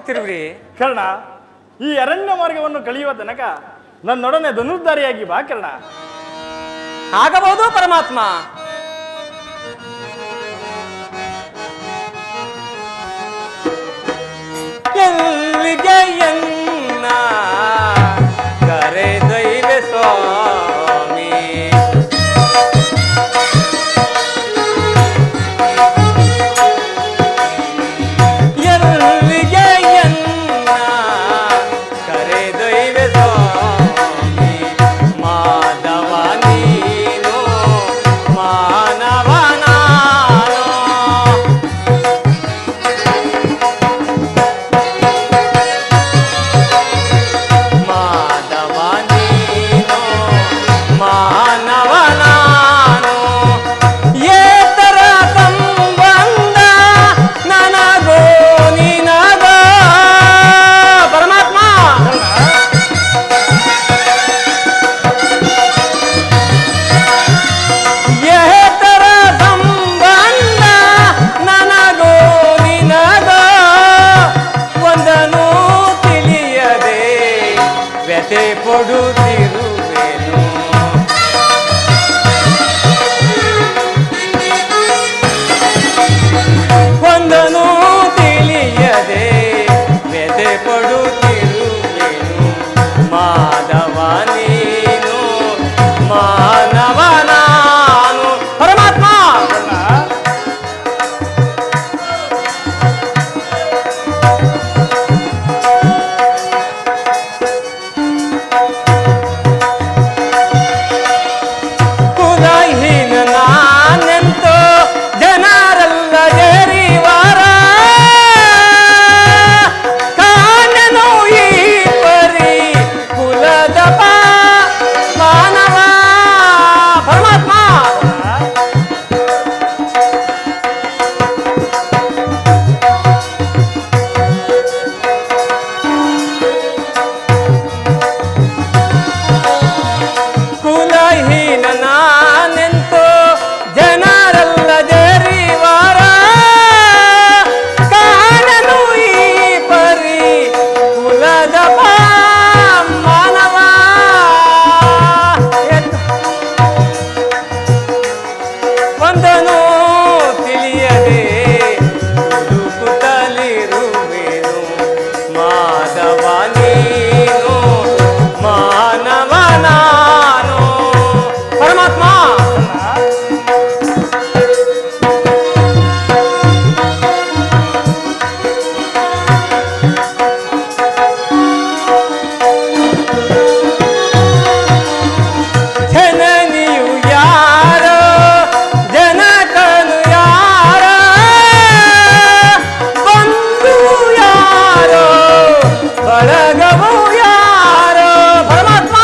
ಹೋಗ್ತಿರುವ್ರಿ? ಕರ್ಣ, ಈ ಅರಣ್ಯ ಮಾರ್ಗವನ್ನು ಕಳೆಯುವ ತನಕ ನನ್ನೊಡನೆ ಧನುರ್ಧಾರಿಯಾಗಿ ಬಾ ಕರ್ಣ. ಆಗಬಹುದು ಪರಮಾತ್ಮ. ಎಲ್ಲಿಗೆ ಎನ್ನ ಕರೆದೊಯ್ವೆ ಸ್ವಾಮಿ, ಎಲ್ಲಿಗೆ ಎನ್ನ ಕರೆದೊಯ್ವೆ ಸ್ವಾಮಿ, ಮಾಧವ ನೀನು ಮಾನವ ನಾನು, ಮಾಧವ ನೀನು ಮಾನವ ನಾನು, ಏತರ ಸಂಬಂಧ ನನಗೋ ನಿನಗೋ ಪರಮಾತ್ಮ. ಏತರ ಸಂಬಂಧ ನನಗೋ ನಿನಗೋ, ಒಂದನ್ನು ತಿಳಿಯದೆ ವ್ಯಥೆ ಪಡುತ್ತಿರುವೆನು, ಒಂದನ್ನು ತಿಳಿಯದೆ ವ್ಯಥೆ ಪಡುತ್ತಿರುವೆನು, ಮಾಧವ ನೀನು ಮಾನವ ನಾನು ಪರಮಾತ್ಮ. ಕುಲಹೀನ ನಾನೆಂತೋ ಜನರೆಲ್ಲ ಜರಿವಾರ, ಕಾಣನು ಈ ಪರಿ ಕುಲದ ಮಾನವ ಪರಮಾತ್ಮ. ಕುಲಹೀನ ನಾನೆಂತೋ ಜನರೆಲ್ಲ ಜರಿವಾರ, ಕಾಣನು ಈ ಪರಿ ಕುಲದ ಮಾನವ, ಒಂದನು ತಿಳಿಯದೆ ಹುಡುಕುತ್ತಲಿರುವೆನು, ಮಾಧವ ನೀನು ಮಾನವ ನಾನು ಪರಮಾತ್ಮ. ಜನನಿಯು ಯಾರೋ ಜನಕನು ಯಾರೋ, ಬಂಧು ಯಾರೋ ಬಳಗವು ಯಾರೋ ಪರಮಾತ್ಮ.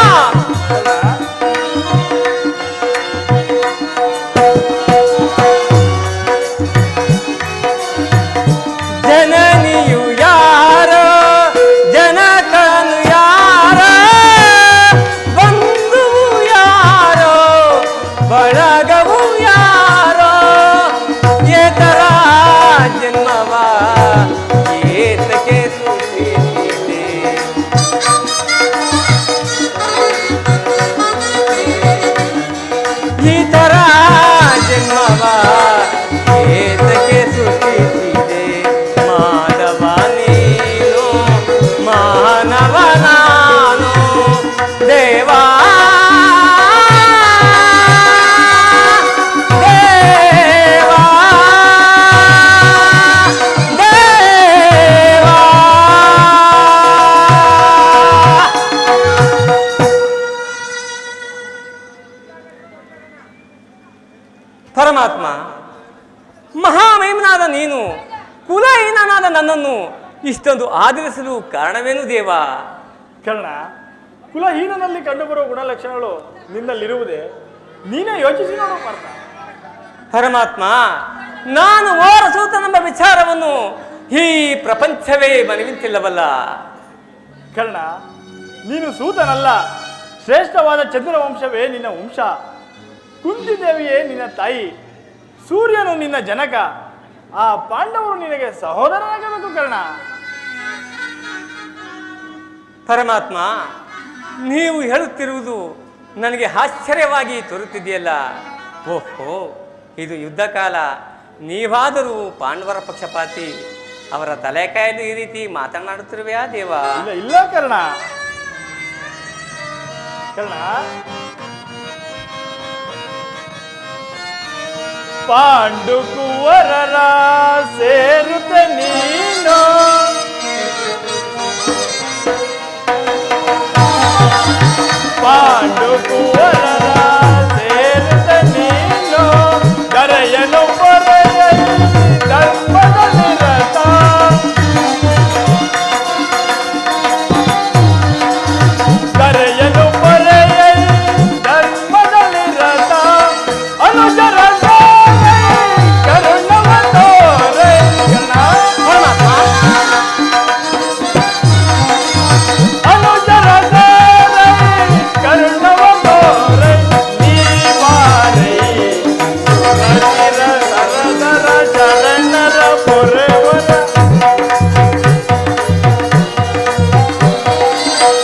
ಜನನಿಯು ಯಾರೋ ಜನಕನು ಯಾರೋ, ಬಂಧು ಯಾರೋ ಬಳಗವು ಯಾರೋ, ಏತರ ಜನ್ಮವ ಏತಕ್ಕೆ ಸುತ್ತಿದೆ, ಈ ತರ ಜನ್ಮವ ಏತಕ್ಕೆ ಸುತ್ತಿದೆ, ಮಾಧವ ನೀನು ಮಾನವ ನಾನು ದೇವಾ ದೇವಾ ದೇವಾ. ಪರಮಾತ್ಮ, ಮಹಾಮಹಿಮನಾದ ನೀನು ಕುಲಹೀನನಾದ ನನ್ನನ್ನು ಇಷ್ಟೊಂದು ಆದರಿಸಲು ಕಾರಣವೇನು ದೇವಾ? ಕರ್ಣ, ಕುಲಹೀನನಲ್ಲಿ ಕಂಡುಬರುವ ಗುಣಲಕ್ಷಣಗಳು ನಿನ್ನಲ್ಲಿರುವುದೇ? ನೀನೇ ಯೋಚಿಸಿ ನೋಡು ಪಾರ್ಥ. ಪರಮಾತ್ಮ, ನಾನು ಓರಸೂತನೆಂಬ ವಿಚಾರವನ್ನು ಈ ಪ್ರಪಂಚವೇ ಮನವಿಂತಿಲ್ಲವಲ್ಲ. ಕರ್ಣ, ನೀನು ಸೂತನಲ್ಲ, ಶ್ರೇಷ್ಠವಾದ ಚಂದ್ರವಂಶವೇ ನಿನ್ನ ವಂಶ. ಕುಂತಿದೇವಿಯೇ ನಿನ್ನ ತಾಯಿ, ಸೂರ್ಯನು ನಿನ್ನ ಜನಕ. ಆ ಪಾಂಡವರು ನಿನಗೆ ಸಹೋದರರಾಗಬೇಕು ಕರ್ಣ. ಪರಮಾತ್ಮ, ನೀವು ಹೇಳುತ್ತಿರುವುದು ನನಗೆ ಆಶ್ಚರ್ಯವಾಗಿ ತೋರುತ್ತಿದೆಯಲ್ಲ. ಓಹೋ, ಇದು ಯುದ್ಧ ಕಾಲ. ನೀವಾದರೂ ಪಾಂಡವರ ಪಕ್ಷಪಾತಿ. ಅವರ ತಲೆ ಕಾಯಲು ಈ ರೀತಿ ಮಾತನಾಡುತ್ತಿರುವೆಯಾ ದೇವ? ಇಲ್ಲ ಇಲ್ಲ ಕರ್ಣ. ಕರ್ಣ, ಪಾಂಡು ಕುವರರ ಸೇರುತ್ತ ನೀನು, ಪಾಂಡು ಕುವರರ ಸೇರುತ್ತ ನೀನು, ಕರೆಯನು ಪೊರೆಯಲಿ ಧರ್ಮದ ನಿರತ, ಕರೆಯನು ಪೊರೆಯಲಿ ಧರ್ಮದ ನಿರತ, ಅನುಜರ ಕರುಣವ ತೋರೆ. ಅನುಜರ ಕರುಣವ ತೋರೆ ನೀ ಬಾರೈ, ಸುರಚಿರ ಸರದರ ಶರಣರ ಪೊರೆವರ,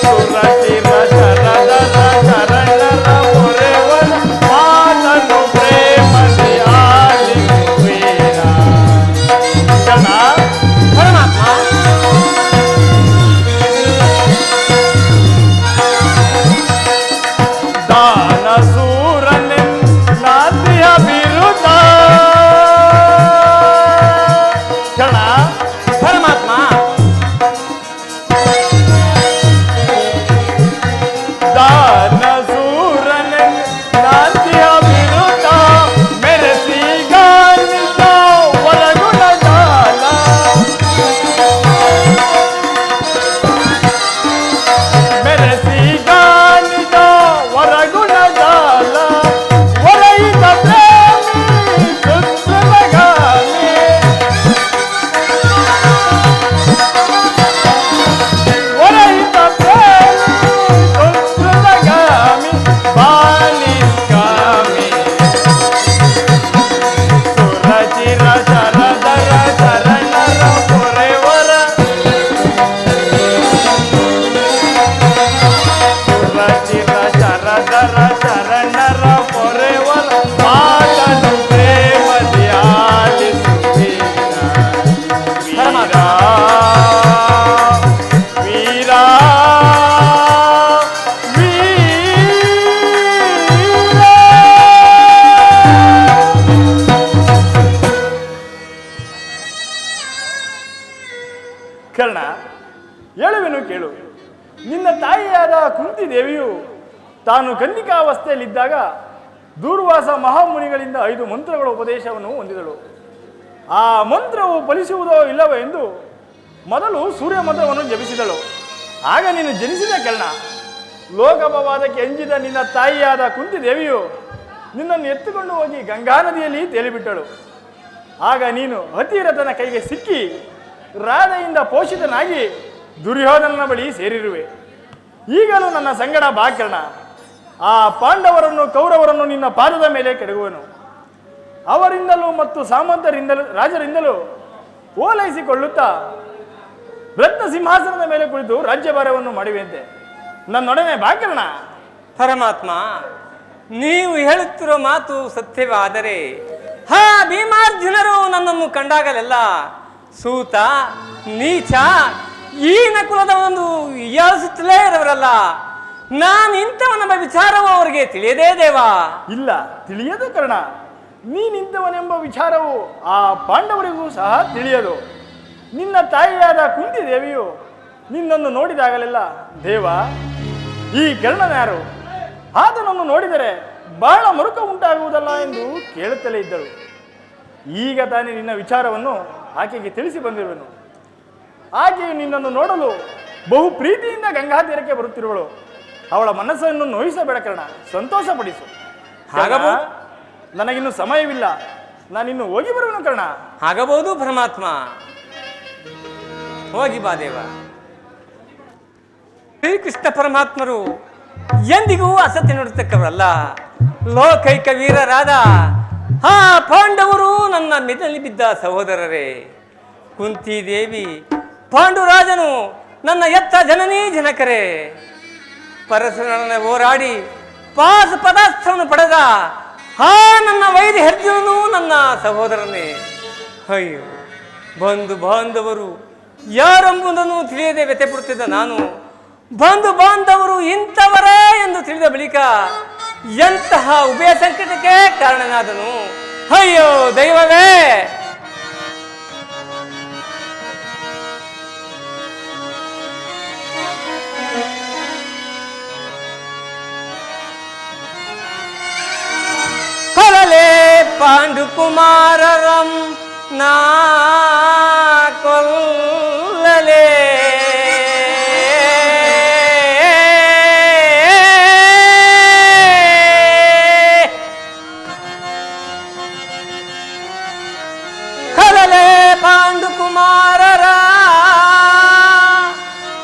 ಸುರಚಿರ ಶರದರ ಶರಣರ ಪೊರೆವರ, ಮಾತನು ಪ್ರೇಮದಿ ಆಲಿಸುವೇನ. ಕರ್ಣ, ಪರಮಾತ್ಮ, ದಾನ ಸೂರನೆ ನಾತಿಯ ಬಿರುದ. ಕರ್ಣ, ಪರಮಾತ್ಮ, ದಾನ ಸೂರನೆ ನಾತಿಯ ಬಿರುದ, ಮೆರೆಸಿ ಗಾನಿತ ಒಳಗುಣ ಜಾಲ, ಮೆರೆಸಿ ಗಾನಿತ ಹೊರಗುಣ ಜಾಲ, ಒರಯಿತ ಪ್ರೇಮಿ ಸುತ್ತಲಗಾಮಿ, ಒರಯಿತ ಪ್ರೇಮಿ ಸುತ್ತಲಗಾಮಿ, ಬಾಲಿಸ್ಕಾಮಿ, ಸುರಚಿರ ಶರದರ ಶರಣರ ಪೊರೆವರ, ಸುರಚಿರ ಶರದರ ಶರಣರ ಪೊರೆವರ, ಮಾತನು ಪ್ರೇಮದಿ ಆಲಿಸುವೇನ. ವೀರ ವೀರ ಕರ್ಣ, ಹೇಳುವೆನು ಕೇಳು. ನಿನ್ನ ತಾಯಿಯಾದ ಕುಂತಿ ದೇವಿಯು ತಾನು ಕನ್ನಿಕಾವಸ್ಥೆಯಲ್ಲಿದ್ದಾಗ ದೂರ್ವಾಸ ಮಹಾಮುನಿಗಳಿಂದ 5 ಮಂತ್ರಗಳ ಉಪದೇಶವನ್ನು ಹೊಂದಿದಳು. ಆ ಮಂತ್ರವು ಫಲಿಸುವುದೋ ಇಲ್ಲವೋ ಎಂದು ಮೊದಲು ಸೂರ್ಯ ಮಂತ್ರವನ್ನು ಜಪಿಸಿದಳು. ಆಗ ನೀನು ಜನಿಸಿದ ಕರ್ಣ. ಲೋಕಪವಾದಕ್ಕೆ ಅಂಜಿದ ನಿನ್ನ ತಾಯಿಯಾದ ಕುಂತಿ ದೇವಿಯು ನಿನ್ನನ್ನು ಎತ್ತುಕೊಂಡು ಹೋಗಿ ಗಂಗಾ ನದಿಯಲ್ಲಿ ತೇಲಿಬಿಟ್ಟಳು. ಆಗ ನೀನು ಅತಿರಥನ ಕೈಗೆ ಸಿಕ್ಕಿ ರಾಧೆಯಿಂದ ಪೋಷಿತನಾಗಿ ದುರ್ಯೋಧನನ ಬಳಿ ಸೇರಿರುವೆ. ಈಗಲೂ ನನ್ನ ಸಂಗಡ ಬಾ ಕರ್ಣ. ಆ ಪಾಂಡವರನ್ನು ಕೌರವರನ್ನು ನಿನ್ನ ಪಾದದ ಮೇಲೆ ಕೆಡಗುವನು. ಅವರಿಂದಲೂ ಮತ್ತು ಸಾಮಂತರಿಂದಲೂ ರಾಜರಿಂದಲೂ ಓಲೈಸಿಕೊಳ್ಳುತ್ತಾ ರತ್ನ ಸಿಂಹಾಸನದ ಮೇಲೆ ಕುಳಿತು ರಾಜ್ಯಭಾರವನ್ನು ಮಾಡುವೆಂತೆ. ನನ್ನೊಡನೆ ಬಾ ಕರ್ಣ. ಪರಮಾತ್ಮ, ನೀವು ಹೇಳುತ್ತಿರೋ ಮಾತು ಸತ್ಯವಾದರೆ ಹಾ ಭೀಮಾರ್ಜುನರು ನನ್ನನ್ನು ಕಂಡಾಗಲೆಲ್ಲ ಸೂತ ನೀಚ ಈ ನಕುಲದ ಒಂದು ಯಾಸುತ್ತಲೇ ಇರವರಲ್ಲ. ನಾನು ಇಂಥವನೆಂಬ ವಿಚಾರವು ಅವರಿಗೆ ತಿಳಿಯದೇ ದೇವಾ? ಇಲ್ಲ, ತಿಳಿಯದು ಕರ್ಣ. ನೀನಿಂಥವನೆಂಬ ವಿಚಾರವು ಆ ಪಾಂಡವರಿಗೂ ಸಹ ತಿಳಿಯದು. ನಿನ್ನ ತಾಯಿಯಾದ ಕುಂತಿ ದೇವಿಯು ನಿನ್ನನ್ನು ನೋಡಿದಾಗಲೆಲ್ಲ ದೇವ, ಈ ಕರ್ಣನ್ಯಾರು, ಆತನನ್ನು ನೋಡಿದರೆ ಬಹಳ ಮರುಕ ಉಂಟಾಗುವುದಲ್ಲ ಎಂದು ಕೇಳುತ್ತಲೇ ಇದ್ದಳು. ಈಗ ತಾನೇ ನಿನ್ನ ವಿಚಾರವನ್ನು ಆಕೆಗೆ ತಿಳಿಸಿ ಬಂದಿರುವೆನು. ಆಕೆಯು ನಿನ್ನನ್ನು ನೋಡಲು ಬಹು ಪ್ರೀತಿಯಿಂದ ಗಂಗಾ ತೀರಕ್ಕೆ ಬರುತ್ತಿರುವಳು. ಅವಳ ಮನಸ್ಸನ್ನು ನೋಯಿಸಬೇಡ ಕರ್ಣ, ಸಂತೋಷಪಡಿಸು. ಹಾಗಬಹುದು. ನನಗಿನ್ನು ಸಮಯವಿಲ್ಲ, ನಾನಿನ್ನು ಹೋಗಿ ಬರುವೆನು ಕರ್ಣ. ಆಗಬಹುದು ಪರಮಾತ್ಮ, ಹೋಗಿ ಬಾ ದೇವ. ಶ್ರೀಕೃಷ್ಣ ಪರಮಾತ್ಮರು ಎಂದಿಗೂ ಅಸತ್ಯ ನುಡಿತಕ್ಕವರಲ್ಲ. ಲೋಕೈಕ ವೀರರಾದ ಆ ಪಾಂಡವರು ನನ್ನ ಮೆದಲ್ಲಿ ಬಿದ್ದ ಸಹೋದರರೇ. ಕುಂತಿ ದೇವಿ ಪಾಂಡುರಾಜನು ನನ್ನ ಎತ್ತ ಜನನೀ ಜನಕರೇ, ಪರಶುರನ ಹೋರಾಡಿ ಪಾಸ ಪದಾರ್ಥವನ್ನು ಪಡೆದ ಆ ನನ್ನ ವೈರಿ ಅರ್ಜುನನು ನನ್ನ ಸಹೋದರನೇ. ಅಯ್ಯೋ, ಬಂಧು ಬಾಂಧವರು ಯಾರೆಂಬುದನ್ನು ತಿಳಿಯದೆ ವ್ಯಥೆಪಡುತ್ತಿದ್ದ ನಾನು ಬಂಧು ಬಾಂಧವರು ಇಂಥವರೇ ಎಂದು ತಿಳಿದ ಬಳಿಕ ಎಂತಹ ಉಭಯ ಸಂಕಟಕ್ಕೆ ಕಾರಣನಾದನು. ಅಯ್ಯೋ ದೈವವೇ! ಕೊಲ್ಲಲೆ ಪಾಂಡುಕುಮಾರರಂ ನಾ ಕೊಲ್ಲಲೆ, ಕೊಲ್ಲಲೆ ಪಾಂಡುಕುಮಾರರ,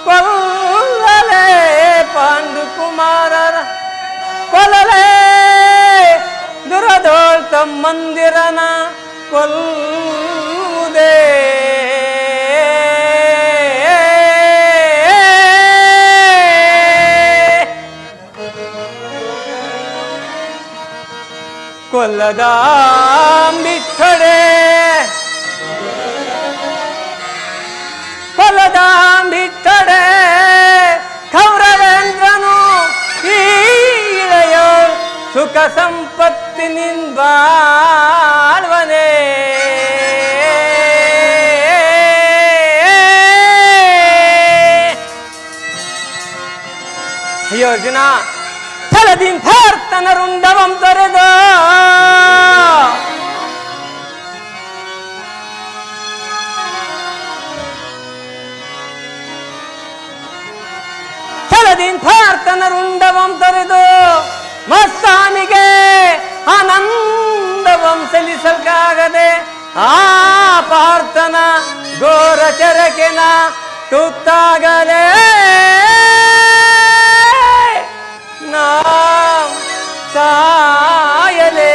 ಕೊಲ್ಲಲೆ ಪಾಂಡುಕುಮಾರರ, ಕೊಲ್ಲಲೆ ದುರದೋಳ್ತ ಮಂದಿರನ ಕೊಲ್ಲುವುದೇ. ಕೊಲ್ಲದಾಂಬಿತ್ತಡೆ, ಕೊಲ್ಲದಾಂಬಿತ್ತಡೆ ಕೌರವೇಂದ್ರನು ಈ ಇಳೆಯ ಸುಖ ಸಂಪತ್ತಿನಿಂದಾಳ್ವನೇ. ಅಯ್ಯೋ ಅರ್ಜುನ, ಛಲದಿಂಥಾರ್ತನರುಂಡವಂ ತೊರೆದ ಛಲದಿಂಥಾರ್ತನರುಂಡವಂ ತೊರೆದು ಮಸ್ತಾಮಿಗೆ ಆನಂದವಂ ಸಲ್ಲಿಸಲ್ಕಾಗದೆ ಆ ಪಾರ್ಥನ ಘೋರ ಚರಕೆನ ತುತ್ತಾಗಲೇ ನಾ ಸಾಯಲೇ.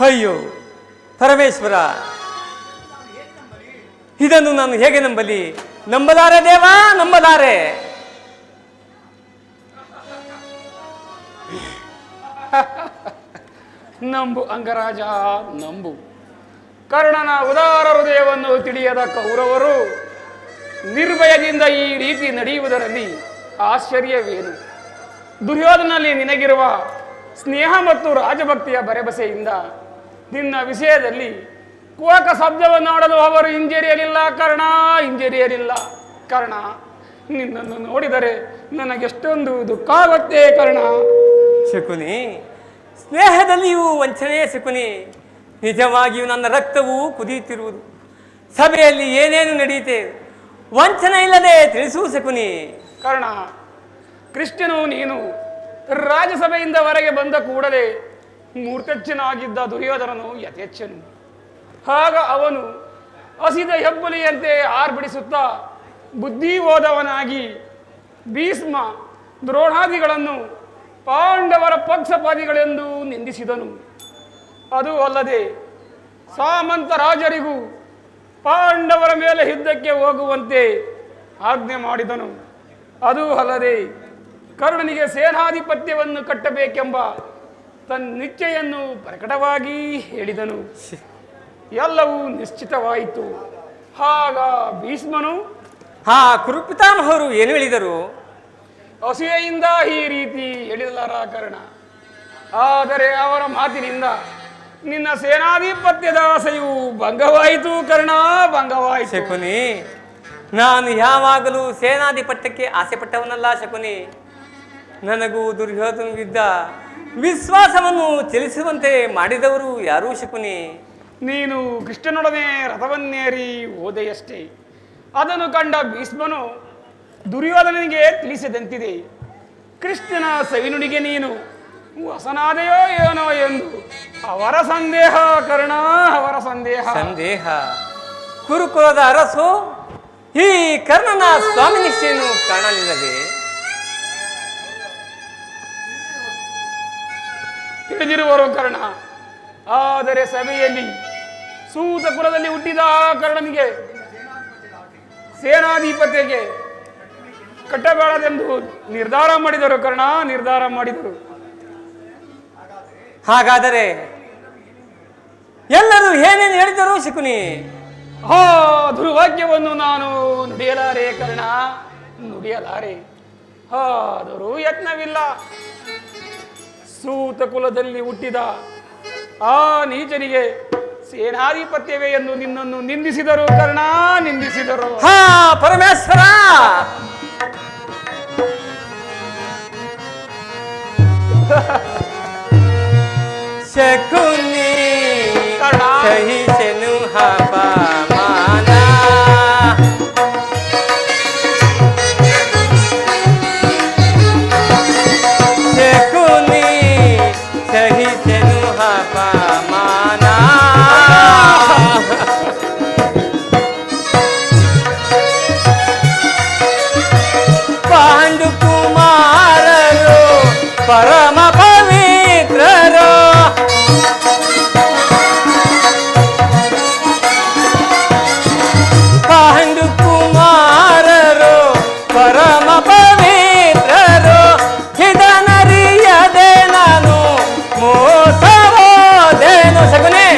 ಅಯ್ಯೋ ಪರಮೇಶ್ವರ, ಇದನ್ನು ನಾನು ಹೇಗೆ ನಂಬಲಿ? ನಂಬಲಾರೆ ದೇವಾ, ನಂಬಲಾರೆ. ನಂಬು ಅಂಗರಾಜ, ನಂಬು. ಕರ್ಣನ ಉದಾರ ಹೃದಯವನ್ನು ತಿಳಿಯದ ಕೌರವರು ನಿರ್ಭಯದಿಂದ ಈ ರೀತಿ ನಡೆಯುವುದರಲ್ಲಿ ಆಶ್ಚರ್ಯವೇನು? ದುರ್ಯೋಧನಲ್ಲಿ ನಿನಗಿರುವ ಸ್ನೇಹ ಮತ್ತು ರಾಜಭಕ್ತಿಯ ಭರವಸೆಯಿಂದ ನಿನ್ನ ವಿಷಯದಲ್ಲಿ ಕೋಕ ಶಬ್ದವನ್ನಾಡಲು ಅವರು ಹಿಂಜರಿಯಲಿಲ್ಲ ಕರ್ಣ, ಹಿಂಜರಿಯಲಿಲ್ಲ ಕರ್ಣ. ನಿನ್ನನ್ನು ನೋಡಿದರೆ ನನಗೆಷ್ಟೊಂದು ದುಃಖ ಆಗುತ್ತೆ ಕರ್ಣ. ಶಕುನಿ, ಸ್ನೇಹದಲ್ಲಿಯೂ ವಂಚನೆಯೇ ಶಕುನಿ. ನಿಜವಾಗಿಯೂ ನನ್ನ ರಕ್ತವೂ ಕುದಿಯುತ್ತಿರುವುದು. ಸಭೆಯಲ್ಲಿ ಏನೇನು ನಡೆಯುತ್ತೆ ವಂಚನೆ ಇಲ್ಲದೆ ತಿಳಿಸು ಶಕುನಿ. ಕರ್ಣ, ಕೃಷ್ಣನು ನೀನು ರಾಜಸಭೆಯಿಂದ ಹೊರಗೆ ಬಂದ ಕೂಡಲೇ ಮೂರ್ತೆಚ್ಚನಾಗಿದ್ದ ದುರ್ಯೋಧನನು ಯಥೇಚ್ಛನು. ಆಗ ಅವನು ಹಸಿದ ಹೆಬ್ಬುಲಿಯಂತೆ ಆರ್ಬಿಡಿಸುತ್ತಾ ಬುದ್ಧಿ ಹೋದವನಾಗಿ ಭೀಷ್ಮ ದ್ರೋಣಾದಿಗಳನ್ನು ಪಾಂಡವರ ಪಕ್ಷಪಾತಿಗಳೆಂದು ನಿಂದಿಸಿದನು. ಅದು ಅಲ್ಲದೆ ಸಾಮಂತ ರಾಜರಿಗೂ ಪಾಂಡವರ ಮೇಲೆ ಯುದ್ಧಕ್ಕೆ ಹೋಗುವಂತೆ ಆಜ್ಞೆ ಮಾಡಿದನು. ಅದು ಅಲ್ಲದೆ ಕರ್ಣನಿಗೆ ಸೇನಾಧಿಪತ್ಯವನ್ನು ಕಟ್ಟಬೇಕೆಂಬ ತನ್ನ ನಿಶ್ಚಯನ್ನು ಪ್ರಕಟವಾಗಿ ಹೇಳಿದನು. ಎಲ್ಲವೂ ನಿಶ್ಚಿತವಾಯಿತು. ಆಗ ಭೀಷ್ಮನು ಕುರುಪಿತಾಮಹರು ಏನು ಹೇಳಿದರು? ಅಸೂಯೆಯಿಂದ ಈ ರೀತಿ ಹೇಳಿದಲಾರ ಕರ್ಣ. ಆದರೆ ಅವರ ಮಾತಿನಿಂದ ನಿನ್ನ ಸೇನಾಧಿಪತ್ಯದ ಆಸೆಯು ಭಂಗವಾಯಿತು ಕರ್ಣ, ಭಂಗವಾಯಿತು. ಶಕುನಿ, ನಾನು ಯಾವಾಗಲೂ ಸೇನಾಧಿಪತ್ಯಕ್ಕೆ ಆಸೆ ಪಟ್ಟವನಲ್ಲ ಶಕುನಿ. ನನಗೂ ದುರ್ಯೋಧನವಿದ್ದ ವಿಶ್ವಾಸವನ್ನು ಚಲಿಸುವಂತೆ ಮಾಡಿದವರು ಯಾರೂ ಶಕುನಿ? ನೀನು ಕೃಷ್ಣನೊಡನೆ ರಥವನ್ನೇರಿ ಹೋದೆಯಷ್ಟೇ. ಅದನ್ನು ಕಂಡ ಭೀಷ್ಮನು ದುರ್ಯೋಧನನಿಗೆ ತಿಳಿಸಿದಂತಿದೆ. ಕೃಷ್ಣನ ಸವಿನುಡಿಗೆ ನೀನು ವಸನಾದೆಯೋ ಏನೋ ಎಂದು ಅವರ ಸಂದೇಹ ಕರ್ಣ, ಅವರ ಸಂದೇಹ. ಸಂದೇಹ? ಕುರುಕುಲದ ಅರಸು ಈ ಕರ್ಣನ ಸ್ವಾಮಿ ನಿಷ್ಠೆಯನ್ನು ಕಾಣಲಿಲ್ಲದೆ ತಿಳಿದಿರುವರು ಕರ್ಣ. ಆದರೆ ಸಭೆಯಲ್ಲಿ ಸೂತ ಕುಲದಲ್ಲಿ ಹುಟ್ಟಿದ ಕರ್ಣನಿಗೆ ಸೇನಾಧಿಪತಿಗೆ ಕಟ್ಟಬೇಡದೆಂದು ನಿರ್ಧಾರ ಮಾಡಿದರು ಕರ್ಣ, ನಿರ್ಧಾರ ಮಾಡಿದರು. ಹಾಗಾದರೆ ಎಲ್ಲರೂ ಏನೇನು ಹೇಳಿದರು ಶಕುನಿ? ಆ ದುರ್ವಾಕ್ಯವನ್ನು ನಾನು ನುಡಿಯಲಾರೆ ಕರ್ಣ, ನುಡಿಯಲಾರೆ. ಆದರೂ ಯತ್ನವಿಲ್ಲ. ಸೂತ ಕುಲದಲ್ಲಿ ಹುಟ್ಟಿದ ಆ ನೀಚನಿಗೆ ಸೇನಾಧಿಪತ್ಯವೇ ಎಂದು ನಿನ್ನನ್ನು ನಿಂದಿಸಿದರು ಕರ್ಣ, ನಿಂದಿಸಿದರು. ಹಾ ಪರಮೇಶ್ವರ, ಶಕುನಿ ಸಹಿಸೆನು ಹಪಮಾನ, ಶಕುನಿ ಸಹಿಸೆನು ಹಪಮಾನ. ಪಾಂಡು ಕುಮಾರರು ಪರಮ ಪವಿತ್ರರು, ಪಾಂಡು ಕುಮಾರರು ಪರಮ ಪವಿತ್ರರು. ಇದನರಿಯದೆ ನಾನು ಮೋಸವೋದೇನು ಶಕುನಿ?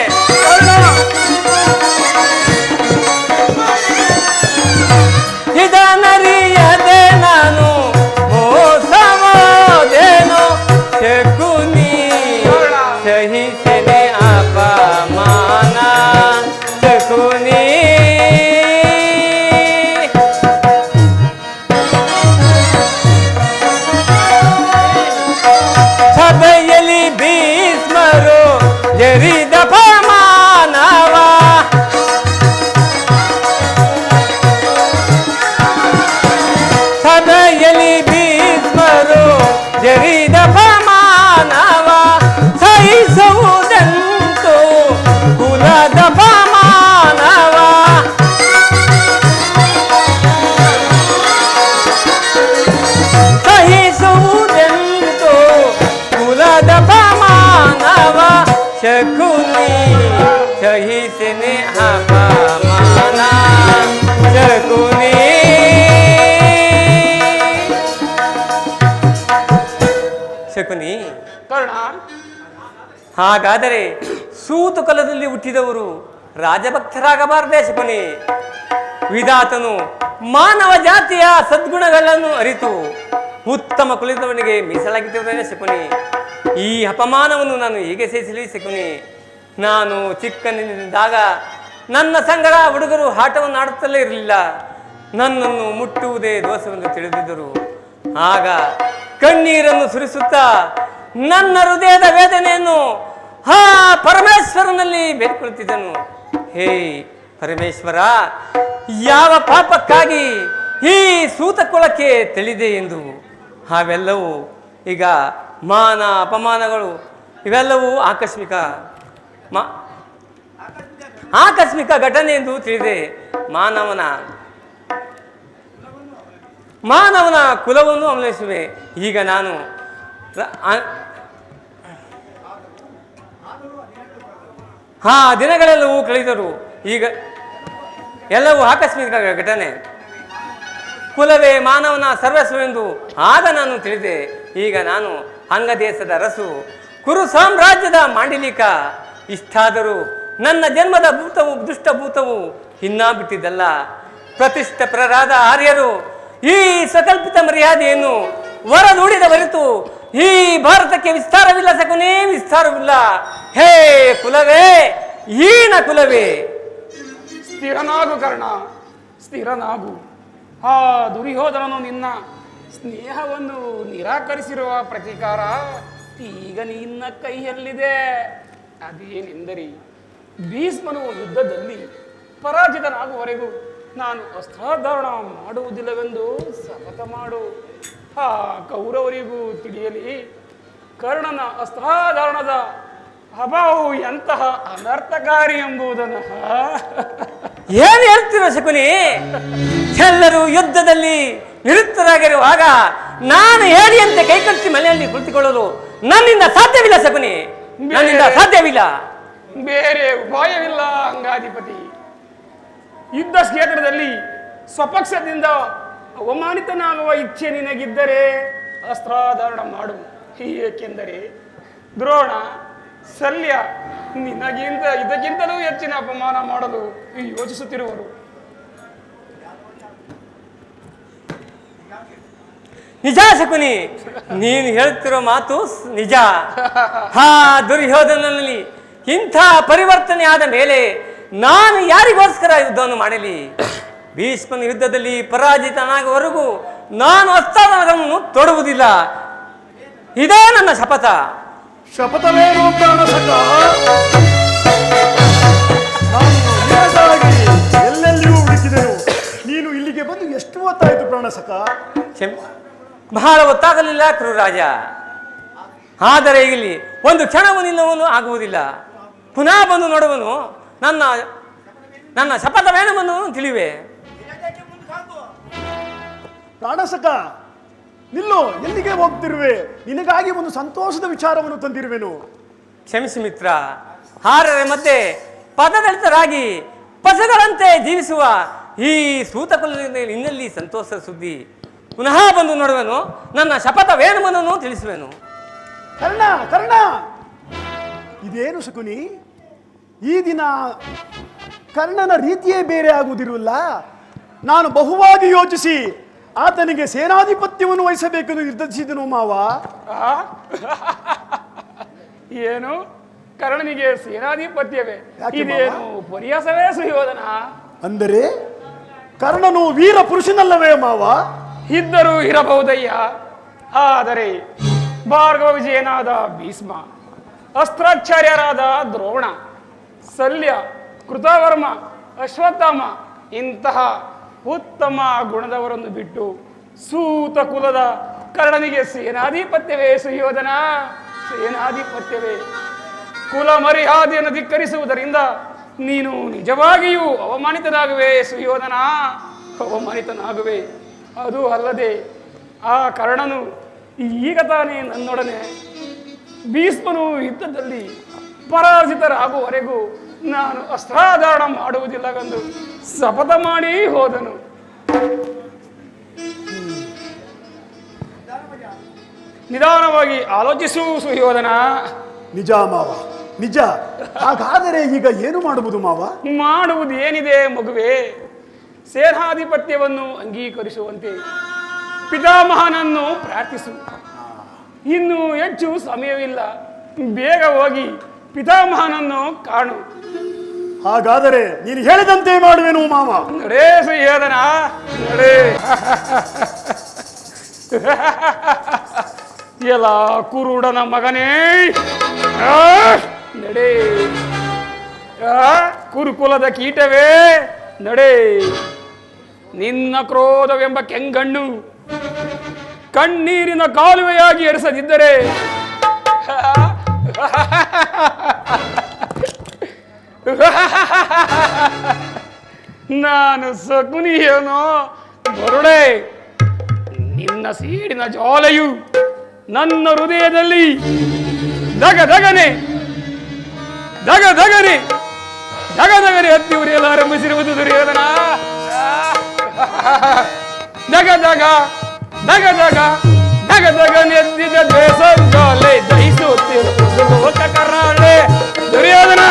ಇದನರಿಯದೆ ನಾನು ಮೋಸವೋದೇನು ಶಕುನಿ ಸಹಿಸೆನೆ ಅಪಮಾನ, ಶಕುನಿ ಸಭೆಯಲ್ಲಿ ಭೀಷ್ಮರು ಜರಿದ ಪಮಾನವ, ಸಭೆಯಲ್ಲಿ ಭೀಷ್ಮರು ಜರಿದ ಪಮಾನವ. ಸಹಿಸುವುದಂತೂ ಕುಲದ ಪಮಾನವ, ಸಹಿಸುವುದಂತೂ ಕುಲದ ಪಮಾನವ. ಶಕುನಿ ಸಹಿಸೆನೆ ಅಪಮಾನ, ಶಕುನಿ. ಶಕುನಿ, ಕರ್ಣ, ಹಾಗಾದರೆ ಸೂತ ಕುಲದಲ್ಲಿ ಹುಟ್ಟಿದವರು ರಾಜಭಕ್ತರಾಗಬಾರದೆ ಶಕುನಿ? ವಿಧಾತನು ಮಾನವ ಜಾತಿಯ ಸದ್ಗುಣಗಳನ್ನು ಅರಿತು ಉತ್ತಮ ಕುಲದವನಿಗೆ ಮೀಸಲಾಗಿದ್ದೇನೆ ಶಕುನಿ. ಈ ಅಪಮಾನವನ್ನು ನಾನು ಹೇಗೆ ಸಹಿಸಲಿ ಶಕುನಿ? ನಾನು ಚಿಕ್ಕನಿದ್ದಾಗ ನನ್ನ ಸಂಗಡ ಹುಡುಗರು ಆಟವನ್ನು ಆಡುತ್ತಲೇ ಇರಲಿಲ್ಲ. ನನ್ನನ್ನು ಮುಟ್ಟುವುದೇ ದೋಷವೆಂದು ತಿಳಿದಿದ್ದರು. ಆಗ ಕಣ್ಣೀರನ್ನು ಸುರಿಸುತ್ತಾ ನನ್ನ ಹೃದಯದ ವೇದನೆಯನ್ನು ಆ ಪರಮೇಶ್ವರನಲ್ಲಿ ಬೇಡಿಕೊಳ್ಳುತ್ತಿದ್ದನು. ಹೇ ಪರಮೇಶ್ವರ, ಯಾವ ಪಾಪಕ್ಕಾಗಿ ಈ ಸೂತ ಕುಲಕ್ಕೆ ತಿಳಿದೆ ಎಂದು ಅವೆಲ್ಲವೂ ಈಗ ಮಾನ ಅಪಮಾನಗಳು ಇವೆಲ್ಲವೂ ಆಕಸ್ಮಿಕ ಘಟನೆ ಎಂದು ತಿಳಿದೆ. ಮಾನವನ ಕುಲವನ್ನು ಅವಲಂಬಿಸುವೆ. ಈಗ ನಾನು ದಿನಗಳೆಲ್ಲವೂ ಕಳೆದರು. ಈಗ ಎಲ್ಲವೂ ಆಕಸ್ಮಿಕ ಘಟನೆ. ಕುಲವೇ ಮಾನವನ ಸರ್ವಸ್ವವೆಂದು ಆಗ ನಾನು ತಿಳಿದೆ. ಈಗ ನಾನು ಅಂಗದೇಶದ ಅರಸು, ಕುರು ಸಾಮ್ರಾಜ್ಯದ ಮಾಂಡಲಿಕ. ಇಷ್ಟಾದರೂ ನನ್ನ ಜನ್ಮದ ದುಷ್ಟಭೂತವು ಇನ್ನ ಬಿಟ್ಟಿದ್ದಲ್ಲ. ಪ್ರತಿಷ್ಠಿತರಾದ ಆರ್ಯರು ಈ ಸ್ವಕಲ್ಪಿತ ಮರ್ಯಾದೆಯನ್ನು ಹೊರದೂಡಿದ ಹೊರತು ಈ ಭಾರತಕ್ಕೆ ವಿಸ್ತಾರವಿಲ್ಲ ಶಕುನಿ, ವಿಸ್ತಾರವಿಲ್ಲ. ಹೇ ಕುಲವೇ, ಈನ ಕುಲವೇ, ಸ್ಥಿರನಾಗು ಕರ್ಣ, ಸ್ಥಿರನಾಗು. ಆ ದುರ್ಯೋಧನನು ನಿನ್ನ ಸ್ನೇಹವನ್ನು ನಿರಾಕರಿಸಿರುವ ಪ್ರತೀಕಾರ ಈಗ ನಿನ್ನ ಕೈಯಲ್ಲಿದೆ. ಅದೇನೆಂದರೆ ಭೀಷ್ಮನು ಯುದ್ಧದಲ್ಲಿ ಪರಾಜಿತನಾಗುವವರೆಗೂ ನಾನು ಅಸ್ತ್ರಾಧಾರಣ ಮಾಡುವುದಿಲ್ಲವೆಂದು ಶಪಥ ಮಾಡು. ಆ ಕೌರವರಿಗೂ ತಿಳಿಯಲಿ ಕರ್ಣನ ಅಸ್ತ್ರಾಧಾರಣದ ಅಭಾವವು ಎಂತಹ ಅನರ್ಥಕಾರಿ ಎಂಬುದನ್ನು. ಏನು ಹೇಳ್ತೀರ ಶಕುನಿ? ಎಲ್ಲರೂ ಯುದ್ಧದಲ್ಲಿ ನಿರತರಾಗಿರುವಾಗ ನಾನು ಹೇಳಿಯಂತೆ ಕೈಕಟ್ಟಿ ಮನೆಯಲ್ಲಿ ಕುಳಿತುಕೊಳ್ಳಲು ನನ್ನಿಂದ ಸಾಧ್ಯವಿಲ್ಲ ಶಕುನಿ, ನನ್ನಿಂದ ಸಾಧ್ಯವಿಲ್ಲ. ಬೇರೆ ಉಪಾಯವಿಲ್ಲ ಅಂಗಾಧಿಪತಿ. ಯುದ್ಧ ಕ್ಷೇತ್ರದಲ್ಲಿ ಸ್ವಪಕ್ಷದಿಂದ ಅವಮಾನಿತನಾಗುವ ಇಚ್ಛೆ ನಿನಗಿದ್ದರೆ ಅಸ್ತ್ರಾಧಾರಣ ಮಾಡು. ಏಕೆಂದರೆ ದ್ರೋಣ, ಶಲ್ಯ ನಿನಗಿಂತ ಇದಕ್ಕಿಂತಲೂ ಹೆಚ್ಚಿನ ಅಪಮಾನ ಮಾಡಲು ಯೋಚಿಸುತ್ತಿರುವರು. ನಿಜ ಶಕುನಿ, ನೀನು ಹೇಳುತ್ತಿರೋ ಮಾತು ನಿಜ. ಹಾ ದುರ್ಯೋಧನಲ್ಲಿ ಇಂಥ ಪರಿವರ್ತನೆ ಆದ ಮೇಲೆ ನಾನು ಯಾರಿಗೋಸ್ಕರ ಯುದ್ಧವನ್ನು ಮಾಡಲಿ? ಭೀಷ್ಮನ ಯುದ್ಧದಲ್ಲಿ ಪರಾಜಿತನಾಗುವವರೆಗೂ ನಾನು ಅಸ್ತ್ರವನ್ನು ತೊಡುವುದಿಲ್ಲ. ಇದೇ ನನ್ನ ಶಪಥ. ಶಪಥವೇನು ಪ್ರಾಣಸಖ? ನಾನು ನಿನಗಾಗಿ ಎಲ್ಲೆಲ್ಲಿಯೂ ಹುಡುಕಿದೆನು. ನೀನು ಇಲ್ಲಿಗೆ ಬಂದು ಎಷ್ಟು ಹೊತ್ತಾಯಿತು ಪ್ರಾಣಸಖ? ಬಹಳ ಹೊತ್ತಾಗಲಿಲ್ಲ ಕ್ರೂರಾಜ. ಆದರೆ ಇಲ್ಲಿ ಒಂದು ಕ್ಷಣವು ನಿಲ್ಲವನು ಆಗುವುದಿಲ್ಲ. ಪುನಃ ಬಂದು ನೋಡುವನು. ನನ್ನ ಶಪಥವೇನವನ್ನು ತಿಳಿವೆ. ಪ್ರಾಣಸಖ ನಿಲ್ಲು, ಎಲ್ಲಿಗೆ ಹೋಗ್ತಿರುವೆ? ನಿನಗಾಗಿ ಒಂದು ಸಂತೋಷದ ವಿಚಾರವನ್ನು ತಂದಿರುವೆನು. ಕ್ಷಮಿಸಿ ಮಿತ್ರ. ಹಾರರೆ ಮತ್ತೆ ಪದದಳಿತರಾಗಿ ಪಸಗಳಂತೆ ಜೀವಿಸುವ ಈ ಸೂತಕುಲದಲ್ಲಿ ಇನ್ನಲ್ಲಿ ಸಂತೋಷದ ಸುದ್ದಿ. ಪುನಃ ಬಂದು ನೋಡುವೆನು. ನನ್ನ ಶಪಥವೇನವನ್ನು ತಿಳಿಸುವೆನು. ಕರ್ಣ ಕರ್ಣ, ಇದೇನು ಶಕುನಿ? ಈ ದಿನ ಕರ್ಣನ ರೀತಿಯೇ ಬೇರೆ ಆಗುವುದಿರಲ್ಲ. ನಾನು ಬಹುವಾಗಿ ಯೋಚಿಸಿ ಆತನಿಗೆ ಸೇನಾಧಿಪತ್ಯವನ್ನು ವಹಿಸಬೇಕೆಂದು ನಿರ್ಧರಿಸಿದನು ಮಾವ. ಏನು ಕರ್ಣನಿಗೆ ಸೇನಾಧಿಪತ್ಯವೇ? ಇದೇನು ಪರಿಹಾಸವೇ ಸುಯೋಧನ? ಅಂದರೆ ಕರ್ಣನು ವೀರ ಪುರುಷನಲ್ಲವೇ ಮಾವ? ಇದ್ದರೂ ಇರಬಹುದಯ್ಯ. ಆದರೆ ಭಾರ್ಗವ ವಿಜಯನಾದ ಭೀಷ್ಮ, ಅಸ್ತ್ರಾಚಾರ್ಯರಾದ ದ್ರೋಣ, ಶಲ್ಯ, ಕೃತವರ್ಮ, ಅಶ್ವತ್ಥಾಮ ಇಂತಹ ಉತ್ತಮ ಗುಣದವರನ್ನು ಬಿಟ್ಟು ಸೂತ ಕುಲದ ಕರ್ಣನಿಗೆ ಸೇನಾಧಿಪತ್ಯವೇ ಸುಯೋಧನ? ಸೇನಾಧಿಪತ್ಯವೇ? ಕುಲ ಮರ್ಯಾದೆಯನ್ನು ಧಿಕ್ಕರಿಸುವುದರಿಂದ ನೀನು ನಿಜವಾಗಿಯೂ ಅವಮಾನಿತನಾಗುವೆ ಸುಯೋಧನ, ಅವಮಾನಿತನಾಗುವೆ. ಅದು ಅಲ್ಲದೆ ಆ ಕರ್ಣನು ಈಗ ತಾನೇ ನನ್ನೊಡನೆ ಭೀಷ್ಮನು ಯುದ್ಧದಲ್ಲಿ ಪರಾಜಿತರಾಗುವವರೆಗೂ ನಾನು ಅಸ್ತ್ರಾಧಾರಣ ಮಾಡುವುದಿಲ್ಲವೆಂದು ಶಪಥ ಮಾಡಿ ಹೋದನು. ನಿಧಾನವಾಗಿ ಆಲೋಚಿಸು ಸುಯೋಧನ. ನಿಜ ಮಾವ, ನಿಜ. ಹಾಗಾದರೆ ಈಗ ಏನು ಮಾಡುವುದು ಮಾವ? ಮಾಡುವುದು ಏನಿದೆ ಮಗುವೆ? ಸೇನಾಧಿಪತ್ಯವನ್ನು ಅಂಗೀಕರಿಸುವಂತೆ ಪಿತಾಮಹನನ್ನು ಪ್ರಾರ್ಥಿಸು. ಇನ್ನು ಹೆಚ್ಚು ಸಮಯವಿಲ್ಲ. ಬೇಗ ಹೋಗಿ ಪಿತಾಮಹನನ್ನು ಕಾಣು. ಹಾಗಾದರೆ ನೀನು ಹೇಳಿದಂತೆ ಮಾಡುವೆನು ಮಾವ. ನಡೇ ಸುಯೋಧನ, ನಡೇ. ಎಲ್ಲ ಕುರುಡನ ಮಗನೇ, ನಡೆ. ಕುರುಕುಲದ ಕೀಟವೇ, ನಡೆ. ನಿನ್ನ ಕ್ರೋಧವೆಂಬ ಕೆಂಗಣ್ಣು ಕಣ್ಣೀರಿನ ಕಾಲುವೆಯಾಗಿ ಎರಿಸದಿದ್ದರೆ ನಾನು ಶಕುನಿಯೇನೋ ಬರುಡೆ. ನಿನ್ನ ಸೀಡಿನ ಜ್ವಾಲೆಯು ನನ್ನ ಹೃದಯದಲ್ಲಿ ದಗದಗನೆ ದಗದಗನೆ ದಗದಗನೆ ಹತ್ತಿ ಉರಿಯಲು ಆರಂಭಿಸಿರುವುದು ದುರ್ಯೋಧನ. ದಗದಗ ದಗದಗ ದಗದಗನೆದ್ದಿದ ದ್ವೇಷ ಜ್ವಾಲೆ ದಹಿಸುತ್ತಿರುವುದು ಲೋಕ ಕರಾಳೆ ದುರ್ಯೋಧನ.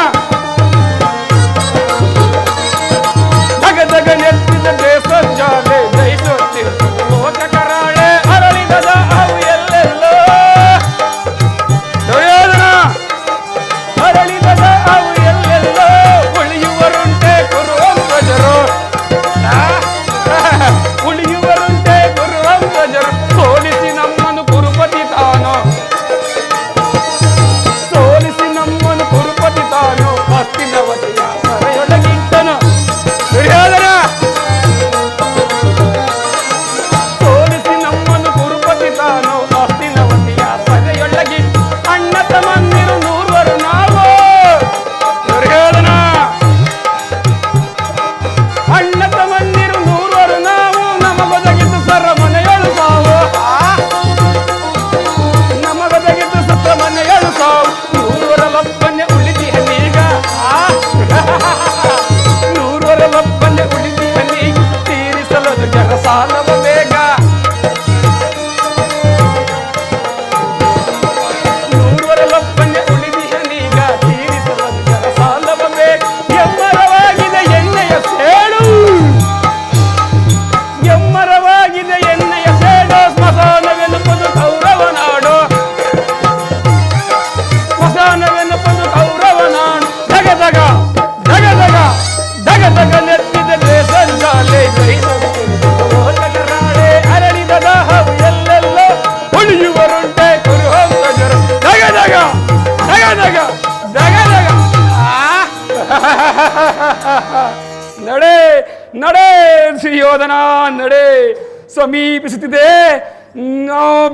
ದಗದಗನೆದ್ದಿದ ದ್ವೇಷ ಜ್ವಾಲೆ ದಹಿಸುತ್ತಿರುವುದು ಲೋಕ ಕರಾಳೆ ಅರಳಿದ ಅವು ಎಲ್ಲೆಲ್ಲೋ ದುರ್ಯೋಧನ. ಅರಳಿದ ಅವು ಎಲ್ಲೆಲ್ಲೋ ಉಳಿಯುವರುಂಟೆ ಕುರುವಂತಜರು, ಉಳಿಯುವರುಂಟೆ ಕುರುವಂತಜರು. ಸೋಲಿಸಿ ನಮ್ಮನ್ನು ಕುರುಪತಿ ತಾನೋ, ಸೋಲಿಸಿ ನಮ್ಮನ್ನು ಕುರುಪತಿ ತಾನೋ ಹಸ್ತಿನವತಿಯ ಸರೆಯೊಳಗಿಂತನು ದುರ್ಯೋಧನ. ನಡೆ ಸುಯೋಧನ ನಡೆ. ಸಮೀಪಿಸುತ್ತಿದೆ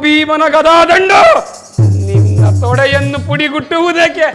ಭೀಮನ ಗದಾದಂಡು, ನಿನ್ನ ತೊಡೆಯನ್ನು ಪುಡಿಗುಟ್ಟುವುದಕ್ಕೆ.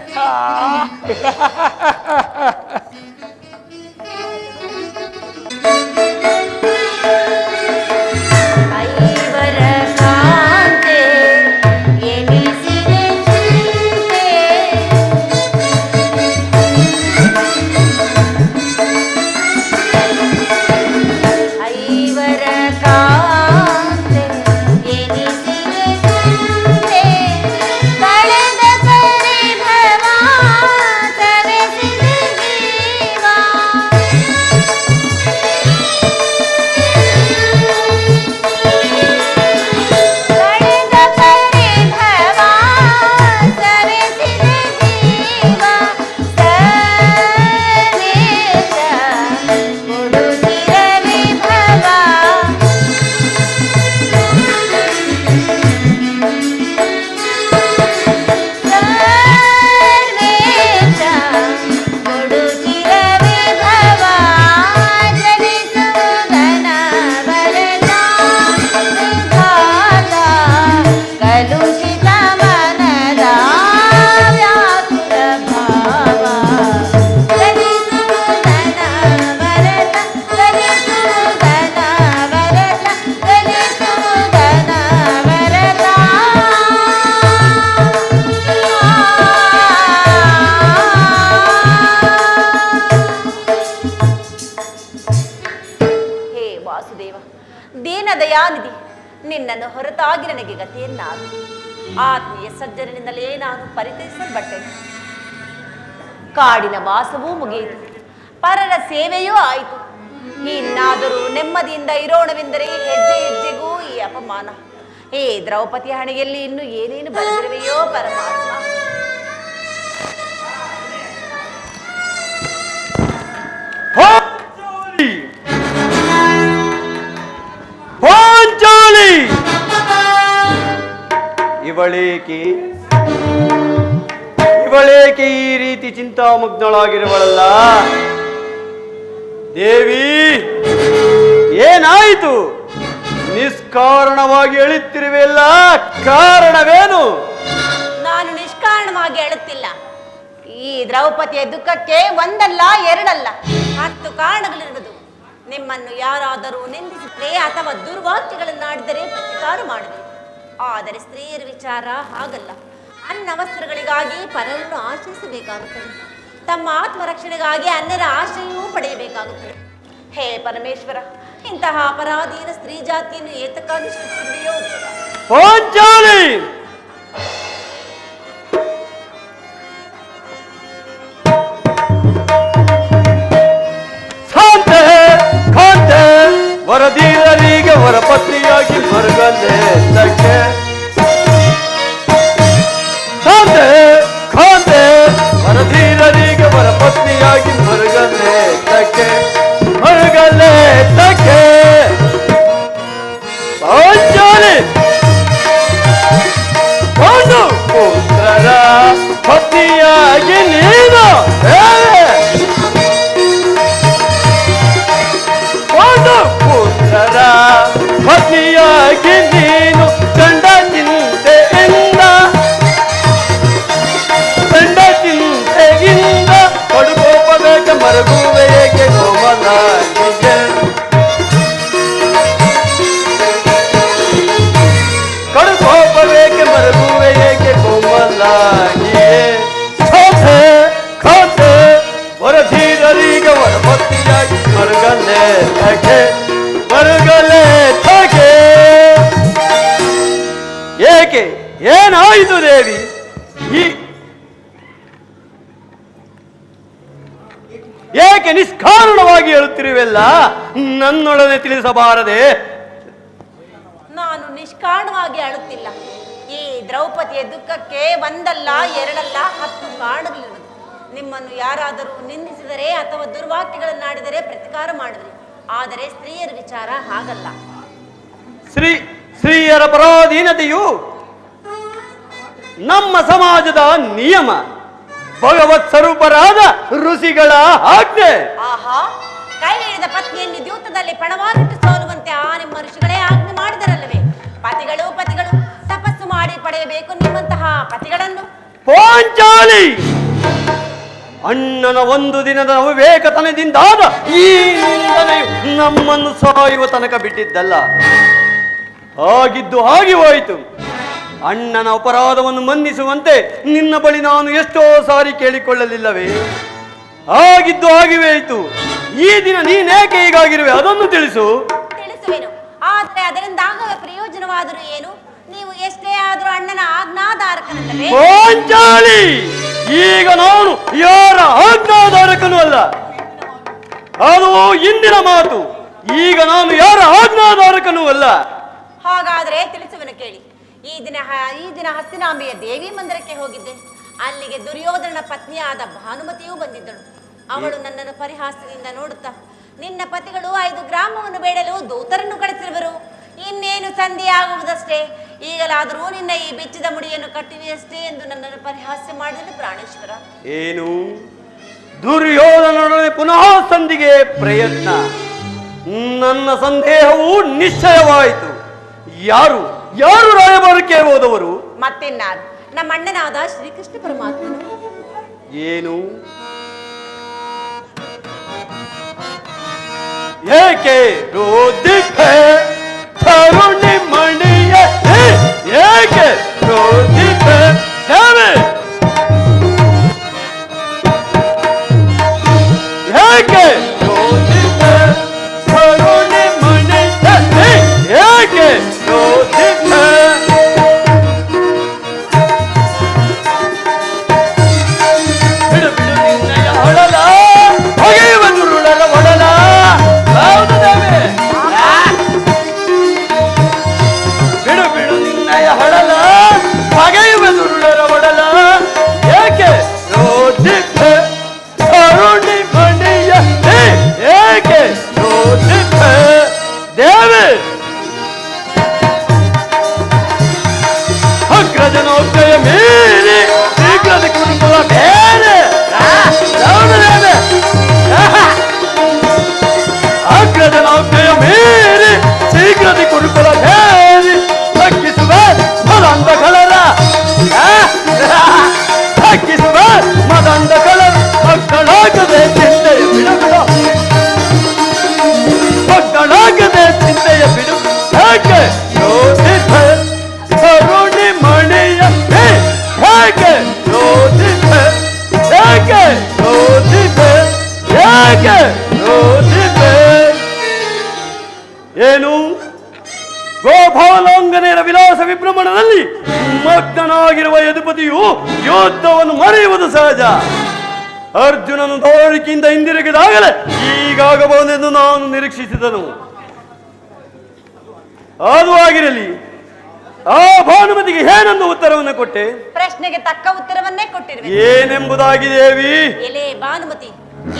ದಯಾನಿಧಿ, ನಿನ್ನನ್ನು ಹೊರತಾಗಿ ನನಗೆ ಗತಿಯನ್ನಾರು. ಆತ್ಮೀಯ ಸಜ್ಜನಿಂದಲೇ ನಾನು ಪರಿಚಯಿಸಲ್ಪಟ್ಟೆ. ಕಾಡಿನ ವಾಸವೂ ಮುಗಿಯಿತು, ಪರರ ಸೇವೆಯೂ ಆಯಿತು. ಇನ್ನಾದರೂ ನೆಮ್ಮದಿಯಿಂದ ಇರೋಣವೆಂದರೆ ಹೆಜ್ಜೆ ಹೆಜ್ಜೆಗೂ ಈ ಅಪಮಾನ. ಈ ದ್ರೌಪದಿ ಹಣೆಯಲ್ಲಿ ಇನ್ನು ಏನೇನು ಬರೆದಿರುವೆಯೋ ಪರಮಾತ್ಮ. ಇವಳೇಕೆ ಈ ರೀತಿ ಚಿಂತಾಮಗ್ನಳಾಗಿರುವಳಲ್ಲ? ದೇವಿ, ಏನಾಯಿತು? ನಿಷ್ಕಾರಣವಾಗಿ ಎಳುತ್ತಿರುವೆಲ್ಲ, ಕಾರಣವೇನು? ನಾನು ನಿಷ್ಕಾರಣವಾಗಿ ಎಳುತ್ತಿಲ್ಲ. ಈ ದ್ರೌಪದಿಯ ದುಃಖಕ್ಕೆ ಒಂದಲ್ಲ ಎರಡಲ್ಲ 10 ಕಾರಣಗಳಿರುವುದು. ನಿಮ್ಮನ್ನು ಯಾರಾದರೂ ನಿಂದಿಸಿದ್ರೆ ಅಥವಾ ದುರ್ವಾಕ್ಯಗಳನ್ನಾಡಿದರೆ ಪ್ರತಿಕಾರ ಮಾಡಿದೆ. ಆದರೆ ಸ್ತ್ರೀಯರ ವಿಚಾರ ಹಾಗಲ್ಲ. ಅನ್ನ ವಸ್ತ್ರಗಳಿಗಾಗಿ ಪರರನ್ನು ಆಶ್ರಯಿಸಬೇಕಾಗುತ್ತದೆ. ತಮ್ಮ ಆತ್ಮರಕ್ಷಣೆಗಾಗಿ ಅನ್ಯರ ಆಶ್ರಯವೂ ಪಡೆಯಬೇಕಾಗುತ್ತದೆ. ಹೇ ಪರಮೇಶ್ವರ, ಇಂತಹ ಅಪರಾಧೀನ ಸ್ತ್ರೀ ಜಾತಿಯನ್ನು ಏತಕ್ಕಾಗಿ ಸೃಷ್ಟಿಸಿದೆಯೋ ವರದೀರರಿಗೆ ವರಪತ್ನಿಯಾಗಿ ಮರುಗಂದೆ ತಕ್ಕೆ ವರದೀರರಿಗೆ ವರಪತ್ನಿಯಾಗಿ ಮರುಗಂದೆ ತಕ್ಕೆ ಮರುಗಲ್ಲೆ ತಕ್ಕೆ ಒಂದು ಪುತ್ರರ ಪತ್ನಿಯಾಗಿ ನೀನು ಒಂದು ಪುತ್ರರ ಪತ್ನಿಯಾಗಿ ನೀನು ಗಂಡ ಚಿಂತೆಯಿಂದ ಕಡುಕೋಪಬೇಕ ಮರಗುವೆ ಏಕೆ ಕೋಮಲಾಗಿಗೆ ಕಡುಕೋಪಬೇಕೆ ಮರಗುವೆ ಏಕೆ ಕೋಮಲಾಗಿಯೇ ಖಾತೆ ವರಧೀರರಿಗೆ ವರಪತ್ನಿಯಾಗಿ ಮರುಗಲೆ ತಗೆ ಮರುಗಲೆ ತಗೆ. ಏಕೆ ಏನಾಯಿತು ದೇವಿ? ಏಕೆ ನಿಷ್ಕಾರಣವಾಗಿ ಹೇಳುತ್ತಿರುವೆಲ್ಲ? ನನ್ನೊಡನೆ ತಿಳಿಸಬಾರದೆ? ನಾನು ನಿಷ್ಕಾರಣವಾಗಿ ಅಳುತ್ತಿಲ್ಲ. ಈ ದ್ರೌಪದಿಯ ದುಃಖಕ್ಕೆ ಒಂದಲ್ಲ ಎರಡಲ್ಲ 10 ಕಾರಣಗಳಿರುವುದು. ನಿಮ್ಮನ್ನು ಯಾರಾದರೂ ನಿಂದಿಸಿದರೆ ಅಥವಾ ದುರ್ವಾಕ್ಯಗಳನ್ನಾಡಿದರೆ ಪ್ರತಿಕಾರ ಮಾಡಿದ್ರಿ. ಆದರೆ ಸ್ತ್ರೀಯರ ವಿಚಾರ ಹಾಗಲ್ಲ. ಸ್ತ್ರೀಯರ ಪರಾಧೀನತೆಯು ನಮ್ಮ ಸಮಾಜದ ನಿಯಮ, ಭಗವತ್ ಸ್ವರೂಪರಾದ ಋಷಿಗಳ ಆಜ್ಞೆ. ಆಹಾ, ಕೈ ಹಿಡಿದ ಪತ್ನಿಯನ್ನು ದ್ಯೂತದಲ್ಲಿ ಪಣವಾಗಿಟ್ಟು ಸೋಲುವಂತೆ ಆ ನಿಮ್ಮ ಋಷಿಗಳೇ ಆಜ್ಞೆ ಮಾಡಿದರಲ್ಲವೇ? ಪತಿಗಳು ತಪಸ್ಸು ಮಾಡಿ ಪಡೆಯಬೇಕು ನಿಮ್ಮಂತಹ ಪತಿಗಳನ್ನು. ಪಾಂಚಾಲಿ, ಅಣ್ಣನ ಒಂದು ದಿನದ ವಿವೇಕತನದಿಂದಾದ ಈ ನಿಂದನೆಯು ನಮ್ಮನ್ನು ಸಾಯುವ ತನಕ ಬಿಟ್ಟಿದ್ದಲ್ಲ. ಆಗಿದ್ದು ಹಾಗೆ ಹೋಯಿತು. ಅಣ್ಣನ ಅಪರಾಧವನ್ನು ಮನ್ನಿಸುವಂತೆ ನಿನ್ನ ಬಳಿ ನಾನು ಎಷ್ಟೋ ಸಾರಿ ಕೇಳಿಕೊಳ್ಳಲಿಲ್ಲವೇ? ಆಗಿದ್ದು ಹಾಗೆವೇ ಆಯಿತು. ಈ ದಿನ ನೀನೇಕೆ ಹೀಗಾಗಿರುವೆ ಅದನ್ನು ತಿಳಿಸು. ತಿಳಿಸುವೆನು, ಆದರೆ ಅದರಿಂದಾಗುವ ಪ್ರಯೋಜನವಾದರೂ ಏನು? ನೀವು ಎಷ್ಟೇ ಆದರೂ ಅಣ್ಣನ ಆಜ್ಞಾಧಾರಕನಲ್ಲವೇ? ಪಾಂಚಾಲಿ, ಈಗ ನಾನು ಯಾರ ಆಜ್ಞಾಧಾರಕನೂ ಅಲ್ಲ. ಅದು ಇಂದಿನ ಮಾತು. ಈಗ ನಾನು ಯಾರ ಆಜ್ಞಾಧಾರಕನೂ ಅಲ್ಲ. ಹಾಗಾದರೆ ತಿಳಿಸುವೆನು ಕೇಳಿ. ಈ ದಿನ ಹಸ್ತಿನಾಂಬೆಯ ದೇವಿ ಮಂದಿರಕ್ಕೆ ಹೋಗಿದ್ದೆ. ಅಲ್ಲಿಗೆ ದುರ್ಯೋಧನ ಪತ್ನಿಯಾದ ಭಾನುಮತಿಯೂ ಬಂದಿದ್ದಳು. ಅವಳು ನನ್ನನ್ನು ಪರಿಹಾಸದಿಂದ ನೋಡುತ್ತಾ, ನಿನ್ನ ಪತಿಗಳು 5 ಗ್ರಾಮವನ್ನು ಬೇಡಲು ದೂತರನ್ನು ಕಳಿಸಿರುವರು, ಇನ್ನೇನು ಸಂಧಿ ಆಗುವುದಷ್ಟೇ, ಈಗಲಾದರೂ ನಿನ್ನ ಈ ಬೆಚ್ಚಿದ ಮುಡಿಯನ್ನು ಕಟ್ಟಿವೆಯಷ್ಟೇ ಎಂದು ನನ್ನನ್ನು ಪರಿಹಾಸ್ಯ ಮಾಡಿದನು ಪ್ರಾಣೇಶ್ವರ. ಏನು, ದುರ್ಯೋಧನೊಡನೆ ಪುನಃ ಸಂಧಿಗೆ ಪ್ರಯತ್ನ? ನನ್ನ ಸಂದೇಹವು ನಿಶ್ಚಯವಾಯಿತು. ಯಾರು ರಾಯಭಾರಕ್ಕೆ ಹೋದವರು? ಮತ್ತಿನ್ನಾರು, ನಮ್ಮ ಅಣ್ಣನಾದ ಶ್ರೀಕೃಷ್ಣ ಪರಮಾತ್ಮನು. ಏನು, ಏಕೆ ರೋದಿಪೆ ತರುಣಿ ಮಣಿಯ, ಏಕೆ ರೋದಿಪೆ ಹೇವೆ, ಏಕೆ ರೋದಿಪೆ ತರುಣಿ ಮಣಿಯ, ಏಕೆ ರೋದಿಪೆ, ಬಿಡು ಬಿಡು ನಿನ್ನಯ ಹೊಳಲ ಹೊಗೆಯುವ ದುರುಳರ ಒಡಲ. ಹೌದು ದೇವಿ, ಬಿಡು ಬಿಡು ನಿನ್ನಯ ಹೊಳಲ ಹೊಗೆಯುವ ದುರುಳರ ಒಡಲ. ಏಕೆ ರೋದಿಪೆ ತರುಣಿ ಮಣಿಯ, ಏಕೆ ರೋದಿಪೆ ದೇವಿ. ಅಗ್ರಜನೋಕ್ತಯ ಮೀರಿ ಶೀಘ್ರದ ಕುರುಕುಲ ಬೇರೆ. ಹೌದು ದೇವಿ, ಅಗ್ರಜನೋಕ್ತಯ ಮೀರಿ ಶೀಘ್ರದ ಕುರುಕುಲ ಬೇರೆ. ತಗ್ಗಿಸುವ ಮದಂದ ಕಳರ, ತಗ್ಗಿಸುವ ಮದಂದ ಕಳರ. ಮಕ್ಕಳಾಗದೆ ಚಿಂತೆಯ ಬಿಡು ಬಿಡು, ಮಕ್ಕಳಾಗದೆ ಚಿಂತೆಯ ಬಿಡು. ಹೇಗೆ ಯೋಚಿಸೆ ತರುಣಿ ಮಣಿಯ, ಹೇಗೆ ಯೋಚಿಸೆ, ಹೇಗೆ ಯೋಚಿಸೆ, ಹೇಗೆ ಯೋಚಿಸೆ. ಏನು, ಗೋಪಾಲಾಂಗನೆಯರ ವಿಲಾಸ ವಿಭ್ರಮಣದಲ್ಲಿ ಮಗ್ನನಾಗಿರುವ ಯದುಪತಿಯು ಯುದ್ಧವನ್ನು ಮರೆಯುವುದು ಸಹಜ. ಅರ್ಜುನನು ದೌಡಿಕೆಯಿಂದ ಹಿಂದಿರುಗಿದಾಗಲೇ ಈಗಾಗಬಹುದೆಂದು ನಾನು ನಿರೀಕ್ಷಿಸಿದನು. ಅದು ಆಗಿರಲಿ, ಆ ಭಾನುಮತಿಗೆ ಏನೆಂದು ಉತ್ತರವನ್ನು ಕೊಟ್ಟೆ? ಪ್ರಶ್ನೆಗೆ ತಕ್ಕ ಉತ್ತರವನ್ನೇ ಕೊಟ್ಟಿರುವೆ. ಏನೆಂಬುದಾಗಿ ದೇವಿ? ಎಲೆ ಭಾನುಮತಿ,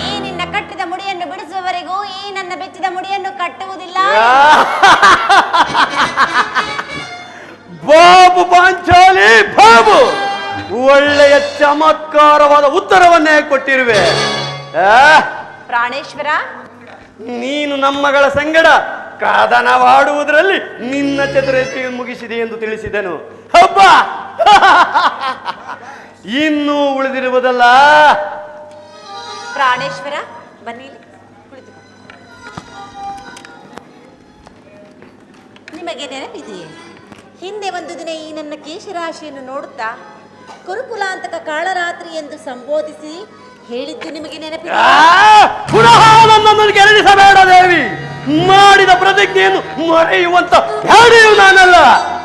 ಈ ನಿನ್ನ ಕಟ್ಟಿದ ಮುಡಿಯನ್ನು ಬಿಡಿಸುವವರೆಗೂ ಈ ನನ್ನ ಬೆಚ್ಚಿದ ಮುಡಿಯನ್ನು ಕಟ್ಟುವುದಿಲ್ಲ. ಬಾಬು ಪಾಂಚಾಲಿ ಬಾಬು, ಒಳ್ಳೆಯ ಚಮತ್ಕಾರವಾದ ಉತ್ತರವನ್ನೇ ಕೊಟ್ಟಿರುವೆ. ಪ್ರಾಣೇಶ್ವರ, ನೀನು ನಮ್ಮಗಳ ಸಂಗಡ ಕದನವಾಡುವುದರಲ್ಲಿ ನಿನ್ನ ಚತುರತೆಯನ್ನು ಮುಗಿಸಿದೆ ಎಂದು ತಿಳಿಸಿದೆನು. ಹಬ್ಬ ಇನ್ನೂ ಉಳಿದಿರುವುದಲ್ಲ. ಪ್ರಾಣೇಶ್ವರ, ಬನ್ನಿ ಕುಳಿತುಕೊ. ನಿಮಗೆ ನೆನಪಿದೆಯೇ, ಹಿಂದೆ ಒಂದು ದಿನ ಈ ನನ್ನ ಕೇಶರಾಶಿಯನ್ನು ನೋಡುತ್ತಾ ಕುರುಕುಲಾಂತಕ ಕಾಳರಾತ್ರಿ ಎಂದು ಸಂಬೋಧಿಸಿ ಹೇಳಿದ್ದು ನಿಮಗೆ ನೆನಪಿದೆ? ಪುನಃ ನನ್ನನ್ನು ಕೆರಳಿಸಬೇಡ ದೇವಿ. ಮಾಡಿದ ಪ್ರತಿಜ್ಞೆಯನ್ನು ಮರೆಯುವಂತ ಹೇಳೆಯು ನಾನಲ್ಲ.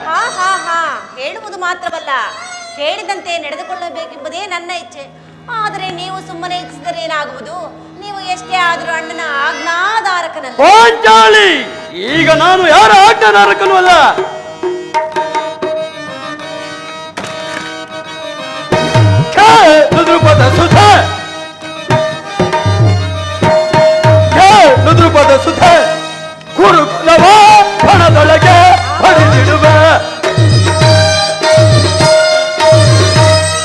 ಹಾ ಹಾ ಹಾ, ಹೇಳುವುದು ಮಾತ್ರವಲ್ಲ, ಹೇಳಿದಂತೆ ನಡೆದುಕೊಳ್ಳಬೇಕೆಂಬುದೇ ನನ್ನ ಇಚ್ಛೆ. ಆದರೆ ನೀವು ಸುಮ್ಮನೆ ಇಚ್ಛಿಸಿದರೆ ಏನಾಗುವುದು? ನೀವು ಎಷ್ಟೇ ಆದರೂ ಅಣ್ಣನ ಆಜ್ಞಾಧಾರಕನಲ್ಲ. ಪಾಂಚಾಲಿ, ಈಗ ನಾನು ಯಾರ ಆಜ್ಞಾಧಾರಕನೂ ಅಲ್ಲ. ನುದ್ರುಪದ ಸುಧೆ, ನುದ್ರುಪದ ಸುಧೆ, ಗುರುಕುಲವ ಹಣದೊಳಗೆ ಹೊಡೆದಿಡುವೆ.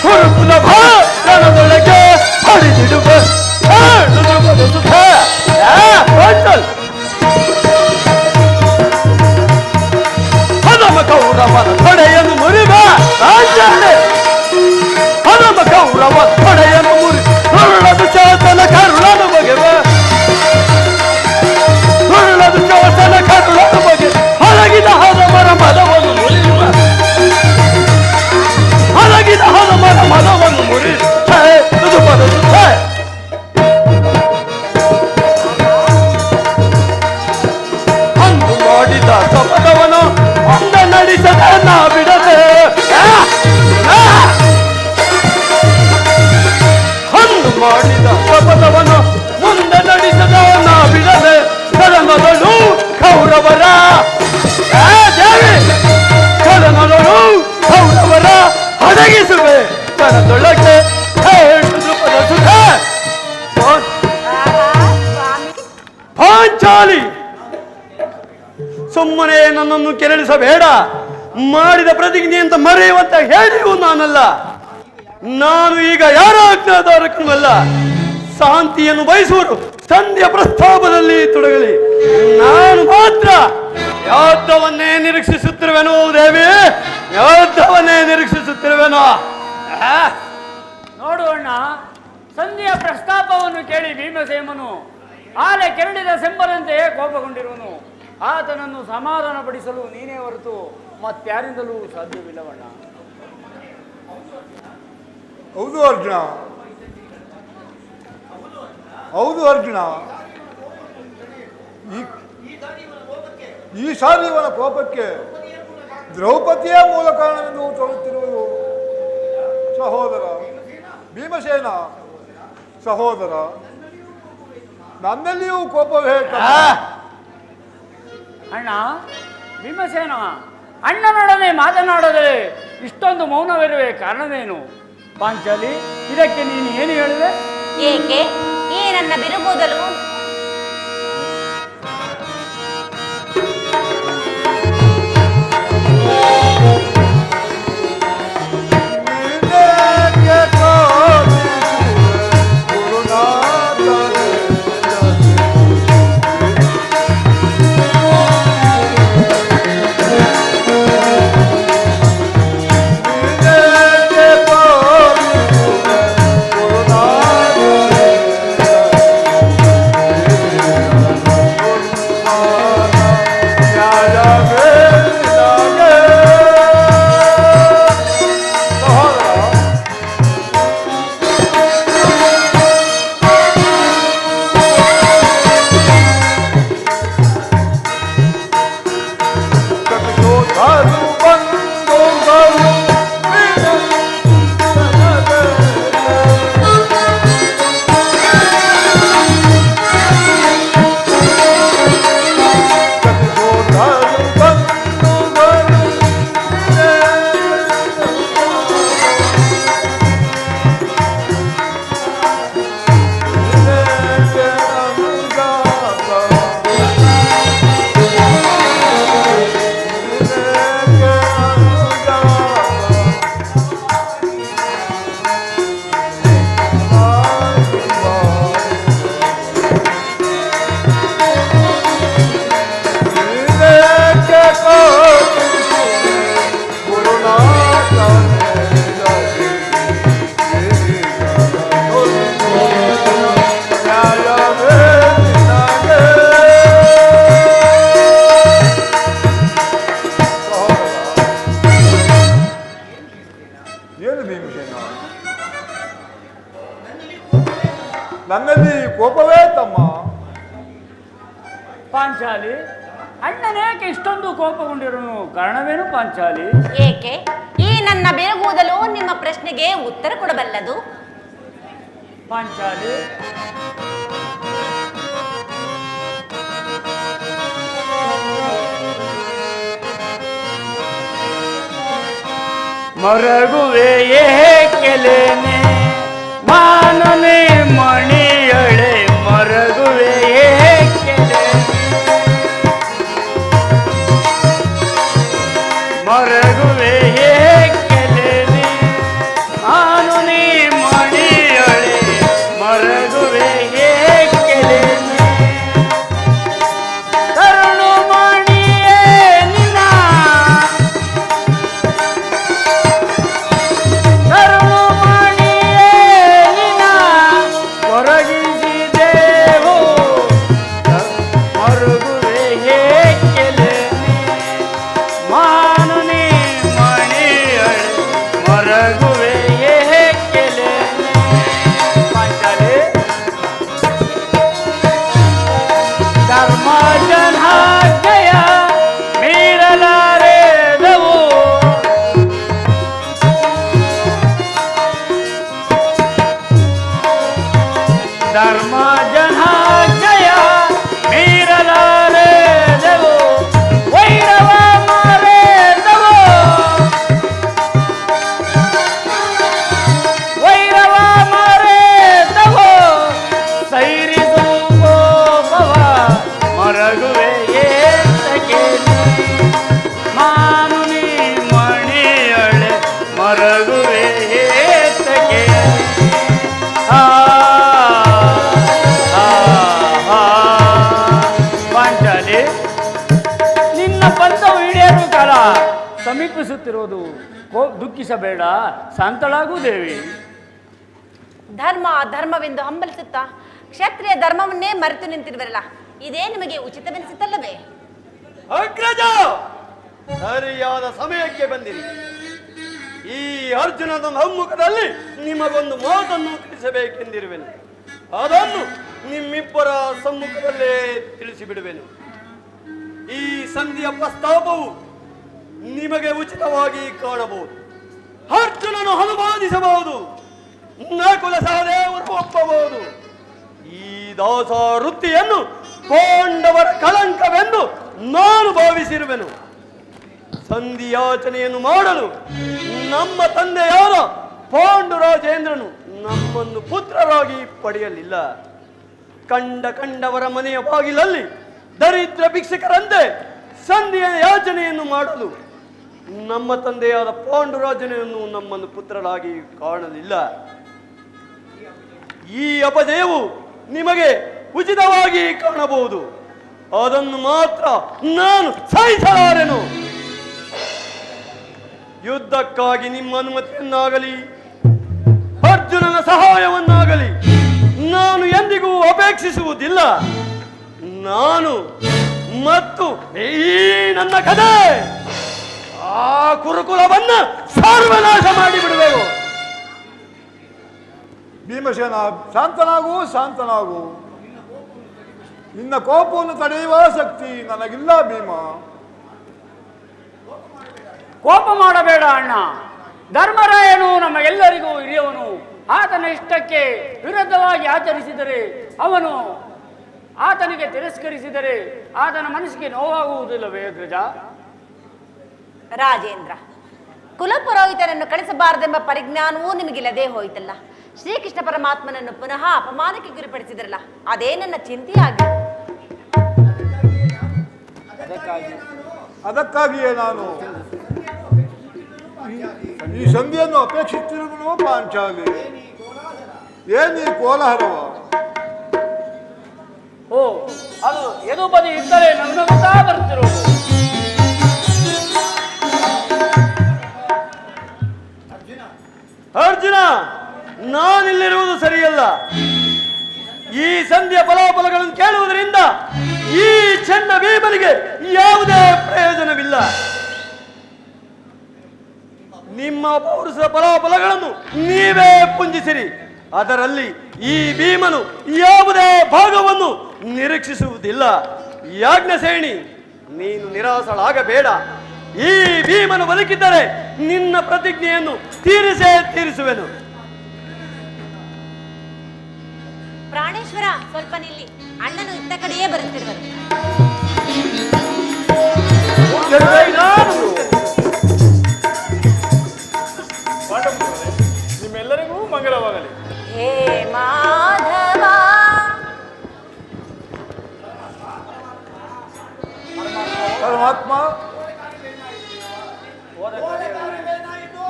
ಗುರುಕುಲವ ಹಣದೊಳಗೆ ಹೊಡೆದಿಡುವೆ. ನುದ್ರುಪದ ಸುಧೆ, ನನ್ನನ್ನು ಕೆರಳಿಸಬೇಡ. ಮಾಡಿದ ಪ್ರತಿಜ್ಞೆ ಅಂತ ಮರೆಯುವಂತ ಹೇಳಿಯೂ ನಾನಲ್ಲ. ನಾನು ಈಗ ಯಾರ ಆಜ್ಞಾಧಾರಕನಲ್ಲ. ಶಾಂತಿಯನ್ನು ಬಯಸುವರು ಸಂಧಿಯ ಪ್ರಸ್ತಾಪದಲ್ಲಿ ತೊಡಗಲಿ. ನಾನು ಮಾತ್ರ ಯೋಧವನ್ನೇ ನಿರೀಕ್ಷಿಸುತ್ತಿರುವೆನೋ ದೇವಿ, ಯೋಧವನ್ನೇ ನಿರೀಕ್ಷಿಸುತ್ತಿರುವೆನೋ. ನೋಡು ಅಣ್ಣ, ಸಂಧಿಯ ಪ್ರಸ್ತಾಪವನ್ನು ಕೇಳಿ ಭೀಮಸೇನನು ಆಲೆ ಕೆರಳಿದ ಸೆಂಬರಂತೆ ಕೋಪಗೊಂಡಿರುವನು. ಆತನನ್ನು ಸಮಾಧಾನಪಡಿಸಲು ನೀನೇ ಹೊರತು ಮತ್ಯಾರಿಂದಲೂ ಸಾಧ್ಯವಿಲ್ಲವಣ್ಣ. ಹೌದು ಅರ್ಜುನ, ಹೌದು ಅರ್ಜುನ. ಈ ಸಾರಿ ಇವನ ಕೋಪಕ್ಕೆ ದ್ರೌಪದಿಯೇ ಮೂಲ ಕಾರಣವೆಂದು ತೋರುತ್ತಿರುವುದು. ಸಹೋದರ ಭೀಮಸೇನ, ಸಹೋದರ, ನನ್ನಲ್ಲಿಯೂ ಕೋಪವೇ. ಅಣ್ಣ ಭೀಮಸೇನ, ಅಣ್ಣನೊಡನೆ ಮಾತನಾಡದೆ ಇಷ್ಟೊಂದು ಮೌನವಿರುವೆ ಕಾರಣವೇನು? ಪಾಂಚಾಲಿ, ಇದಕ್ಕೆ ನೀನು ಏನು ಹೇಳಿದೆ? ಏಕೆ ಈ ನನ್ನ ಬಿರುಗೂದಲು ನನ್ನಲ್ಲಿ ಕೋಪವೇ ತಮ್ಮ. ಪಾಂಚಾಲಿ, ಅಣ್ಣನೇಕೆ ಇಷ್ಟೊಂದು ಕೋಪಗೊಂಡಿರೋನು? ಕಾರಣವೇನು ಪಾಂಚಾಲಿ? ಏಕೆ ಈ ನನ್ನ ಬಿರುಗೂದಲು ನಿಮ್ಮ ಪ್ರಶ್ನೆಗೆ ಉತ್ತರ ಕೊಡಬಲ್ಲದು. ಪಾಂಚಾಲಿ, ಮರಗುವೆ ಏಕೆಲೇನೆ ಮಾನನೆ ಮಣಿಯಳೆ, ಮರಗುವೆ ಏಕೆಲೆ, ಮರಗುವೆ ಏಕೆಲೇನೆ ಮಾನನೆ ಮಣಿಯಳೆ, ಮರಗುವೆ ಏಕೆಲೇನೆ ತರುಣು ಮಣಿಯೇ ನಿನ್ನ, ತರುಣು ಮಣಿಯೇ ನಿನ್ನ ಹೊರಗಿಸಿದೆವು, ಮರುಗುವೆ ಏಕೆಲೇನೆ ಮಾನನೆ ಸಮೀಪಿಸುತ್ತಿರುವುದು ದುಃಖಿಸಬೇಡ, ಶಾಂತಳಾಗು ದೇವಿ. ಧರ್ಮ ಧರ್ಮವೆಂದು ಹಂಬಲಿಸುತ್ತಾ ಕ್ಷತ್ರಿಯ ಧರ್ಮವನ್ನೇ ಮರೆತು ನಿಂತಿರುವರಲ್ಲ, ಇದೇ ನಿಮಗೆ ಉಚಿತವೆನಿಸುತ್ತಲ್ಲವೇ? ಅಗ್ರಜ, ಸರಿಯಾದ ಸಮಯಕ್ಕೆ ಬಂದಿರಿ. ಈ ಅರ್ಜುನನ ಸಮ್ಮುಖದಲ್ಲಿ ನಿಮಗೊಂದು ಮಾತನ್ನು ತಿಳಿಸಬೇಕೆಂದಿರುವೆನು. ಅದನ್ನು ನಿಮ್ಮಿಬ್ಬರ ಸಮ್ಮುಖದಲ್ಲೇ ತಿಳಿಸಿಬಿಡುವೆನು. ಈ ಸಂಧಿಯ ಪ್ರಸ್ತಾಪವು ನಿಮಗೆ ಉಚಿತವಾಗಿ ಕಾಣಬಹುದು. ಅರ್ಜುನನು ಅನುವಾದಿಸಬಹುದು, ನಕುಲ ಸಹದೇವರು ಒಪ್ಪಬಹುದು. ಈ ದಾಸ ವೃತ್ತಿಯನ್ನು ಪಾಂಡವರ ಕಳಂಕವೆಂದು ನಾನು ಭಾವಿಸಿರುವೆನು. ಸಂಧಿಯಾಚನೆಯನ್ನು ಮಾಡಲು ನಮ್ಮ ತಂದೆಯಾದ ಪಾಂಡುರಾಜೇಂದ್ರನು ನಮ್ಮನ್ನು ಪುತ್ರರಾಗಿ ಪಡೆಯಲಿಲ್ಲ. ಕಂಡವರ ಮನೆಯ ಬಾಗಿಲಲ್ಲಿ ದರಿದ್ರ ಭಿಕ್ಷಕರಂತೆ ಸಂಧಿಯ ಯಾಚನೆಯನ್ನು ಮಾಡಲು ನಮ್ಮ ತಂದೆಯಾದ ಪಾಂಡುರಾಜನನ್ನು ನಮ್ಮನ್ನು ಪುತ್ರರಾಗಿ ಕಾಣಲಿಲ್ಲ. ಈ ಅಪಜಯವು ನಿಮಗೆ ಉಚಿತವಾಗಿ ಕಾಣಬಹುದು. ಅದನ್ನು ಮಾತ್ರ ನಾನು ಸಹಿಸಲಾರೆನು. ಯುದ್ಧಕ್ಕಾಗಿ ನಿಮ್ಮ ಅನುಮತಿಯನ್ನಾಗಲಿ ಅರ್ಜುನನ ಸಹಾಯವನ್ನಾಗಲಿ ನಾನು ಎಂದಿಗೂ ಅಪೇಕ್ಷಿಸುವುದಿಲ್ಲ. ನಾನು ಮತ್ತು ಈ ನನ್ನ ಕಥೆ ಆ ಕುರುಕುಲವನ್ನ ಸರ್ವನಾಶ ಮಾಡಿಬಿಡುವೆವು. ಭೀಮಸೇನ, ಶಾಂತನಾಗು. ನಿನ್ನ ಕೋಪವನ್ನು ತಡೆಯುವ ಶಕ್ತಿ ನನಗಿಲ್ಲ ಭೀಮ. ಕೋಪ ಮಾಡಬೇಡ ಅಣ್ಣ. ಧರ್ಮರಾಯನು ನಮ್ಮ ಎಲ್ಲರಿಗೂ ಹಿರಿಯವನು. ಆತನ ಇಷ್ಟಕ್ಕೆ ವಿರುದ್ಧವಾಗಿ ಆಚರಿಸಿದರೆ ಆತನಿಗೆ ತಿರಸ್ಕರಿಸಿದರೆ ಆತನ ಮನಸ್ಸಿಗೆ ನೋವಾಗುವುದಿಲ್ಲವೇ ಅಗ್ರಜ? ರಾಜೇಂದ್ರ, ಕುಲಪುರೋಹಿತನನ್ನು ಕಳಿಸಬಾರದೆಂಬ ಪರಿಜ್ಞಾನವೂ ನಿಮಗಿಲ್ಲದೆ ಹೋಯಿತಲ್ಲ. ಶ್ರೀಕೃಷ್ಣ ಪರಮಾತ್ಮನನ್ನು ಪುನಃ ಅಪಮಾನಕ್ಕೆ ಗುರಿಪಡಿಸಿದ್ರಲ್ಲ, ಅದೇ ನನ್ನ ಚಿಂತೆಯಾಗಿದೆ. ಅದಕ್ಕಾಗಿಯೇ ನಾನು ಈ ಸಂಧಿಯನ್ನು ಅಪೇಕ್ಷಿಸುತ್ತಿರುವುದು. ಪಾಂಚಾಲಿ, ಏನಿ ಕೋಲಾಹಲವ? ಅದು ಎದು ಬದಿ ಇದ್ದರೆ ನಗುತ್ತಾ ಬರುತ್ತಿರುವುದು. ಅರ್ಜುನ, ನಾನಿಲ್ಲಿರುವುದು ಸರಿಯಲ್ಲ. ಈ ಸಂಧಿಯ ಫಲಾಫಲಗಳನ್ನು ಕೇಳುವುದರಿಂದ ಈ ಚೆನ್ನ ಭೀಮನಿಗೆ ಯಾವುದೇ ಪ್ರಯೋಜನವಿಲ್ಲ. ನಿಮ್ಮ ಪೌರುಷ ಫಲಾಫಲಗಳನ್ನು ನೀವೇ ಪುಂಜಿಸಿರಿ. ಅದರಲ್ಲಿ ಈ ಭೀಮನು ಯಾವುದೇ ಭಾಗವನ್ನು ನಿರೀಕ್ಷಿಸುವುದಿಲ್ಲ. ಯಾಜ್ಞಸೇನಿ, ನೀನು ನಿರಾಸಳಾಗಬೇಡ. ಈ ಭೀಮನು ಬದುಕಿದ್ದರೆ ನಿನ್ನ ಪ್ರತಿಜ್ಞೆಯನ್ನು ತೀರಿಸುವೆನು. ಪ್ರಾಣೇಶ್ವರ, ಸ್ವಲ್ಪ ನಿಲ್ಲಿ. ಅಣ್ಣನು ಇತ್ತ ಕಡೆಯೇ ಬರುತ್ತಿರುವರು. ನಿಮ್ಮೆಲ್ಲರಿಗೂ ಮಂಗಲವಾಗಲಿ. ಹೇ ಮಾಧವ,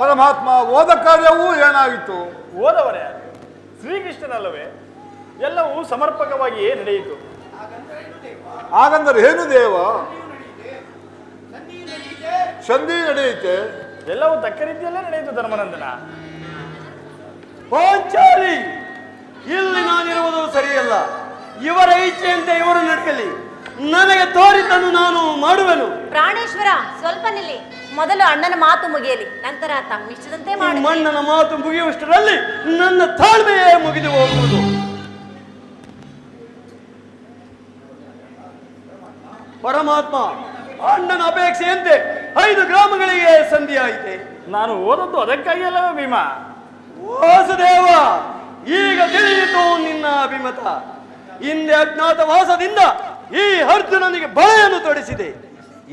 ಪರಮಾತ್ಮ ಓದ ಕಾರ್ಯವೂ ಏನಾಗಿತ್ತು? ಓದವರೇ ಶ್ರೀಕೃಷ್ಣನಲ್ಲವೇ? ಎಲ್ಲವೂ ಸಮರ್ಪಕವಾಗಿಯೇ ನಡೆಯಿತು. ಹಾಗಂದರೆ ಏನು ದೇವ? ಸಂಧಿ ನಡೆಯುತ್ತೆ, ಎಲ್ಲವೂ ತಕ್ಕ ರೀತಿಯಲ್ಲೇ ನಡೆಯಿತು ಧರ್ಮನಂದನ. ಪಾಂಚಾಲಿ, ಇಲ್ಲಿ ನಾನಿರುವುದು ಸರಿಯಲ್ಲ. ಇವರ ಇಚ್ಛೆಯಂತೆ ಇವರು ನಡೆಯಲಿ. ನನಗೆ ತೋರಿದ್ದನ್ನು ನಾನು ಮಾಡುವೆನು. ಪ್ರಾಣೇಶ್ವರ, ಸ್ವಲ್ಪ ನಿಲ್ಲಿ. ಮೊದಲು ಅಣ್ಣನ ಮಾತು ಮುಗಿಯಲಿ, ನಂತರ ತಮ್ಮಿಷ್ಟದಂತೆ ಮಾಡಿ. ಮಣ್ಣನ ಮಾತು ಮುಗಿಯುವಷ್ಟರಲ್ಲಿ ನನ್ನ ತಾಳ್ಮೆಯೇ ಮುಗಿದು ಹೋಗುವುದು. ಪರಮಾತ್ಮ, ಅಣ್ಣನ ಅಪೇಕ್ಷೆಯಂತೆ 5 ಗ್ರಾಮಗಳಿಗೆ ಸಂಧಿಯಾಯಿತೆ. ನಾನು ಓದದ್ದು ಅದಕ್ಕಾಗಿ ಅಲ್ಲವೇ ಭೀಮ? ವಾಸುದೇವ, ಈಗ ತಿಳಿಯಿತು ನಿನ್ನ ಅಭಿಮತ. ಹಿಂದೆ ಅಜ್ಞಾತವಾಸದಿಂದ ಈ ಅರ್ಜುನನಿಗೆ ಬಳೆಯನ್ನು ತೊಡಿಸಿದೆ.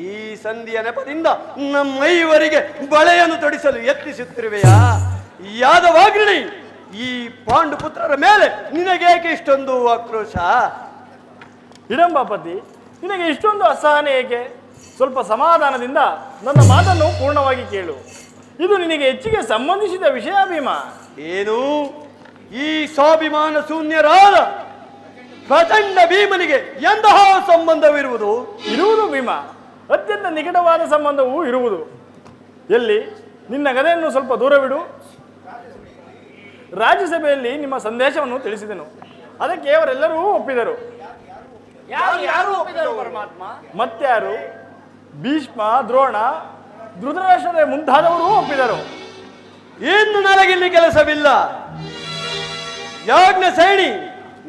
ಈ ಸಂಧಿಯ ನೆಪದಿಂದ ನಮ್ಮೈವರಿಗೆ ಬಳೆಯನ್ನು ತೊಡಿಸಲು ಯತ್ನಿಸುತ್ತಿರುವೆಯಾ? ಯಾದವಾಗ್ರಣಿ, ಈ ಪಾಂಡುಪುತ್ರರ ಮೇಲೆ ನಿನಗೇಕೆ ಇಷ್ಟೊಂದು ಆಕ್ರೋಶ? ಹಿಡಂಬಾಪತಿ, ನಿನಗೆ ಇಷ್ಟೊಂದು ಅಸಹನೆ ಏಕೆ? ಸ್ವಲ್ಪ ಸಮಾಧಾನದಿಂದ ನನ್ನ ಮಾತನ್ನು ಪೂರ್ಣವಾಗಿ ಕೇಳು. ಇದು ನಿನಗೆ ಹೆಚ್ಚಿಗೆ ಸಂಬಂಧಿಸಿದ ವಿಷಯ ಭೀಮ. ಏನು? ಈ ಸ್ವಾಭಿಮಾನ ಶೂನ್ಯರಾದ ಪ್ರಚಂಡ ಭೀಮನಿಗೆ ಎಂತಹ ಸಂಬಂಧವಿರುವುದು? ಇರುವುದು ಭೀಮ. ಅತ್ಯಂತ ನಿಕಟವಾದ ಸಂಬಂಧವೂ ಇರುವುದು. ಎಲ್ಲಿ ನಿನ್ನ ಗದೆಯನ್ನು ಸ್ವಲ್ಪ ದೂರವಿಡು. ರಾಜ್ಯಸಭೆಯಲ್ಲಿ ನಿಮ್ಮ ಸಂದೇಶವನ್ನು ತಿಳಿಸಿದೆನು. ಅದಕ್ಕೆ ಅವರೆಲ್ಲರೂ ಒಪ್ಪಿದರು. ಮತ್ಯಾರು? ಭೀಷ್ಮ, ದ್ರೋಣ, ಧೃತರಾಷ್ಟ್ರ ಮುಂತಾದವರು ಒಪ್ಪಿದರು. ಇನ್ನು ನನಗಿಲ್ಲಿ ಕೆಲಸವಿಲ್ಲ. ಯಾಜ್ಞ ಸೈಣಿ,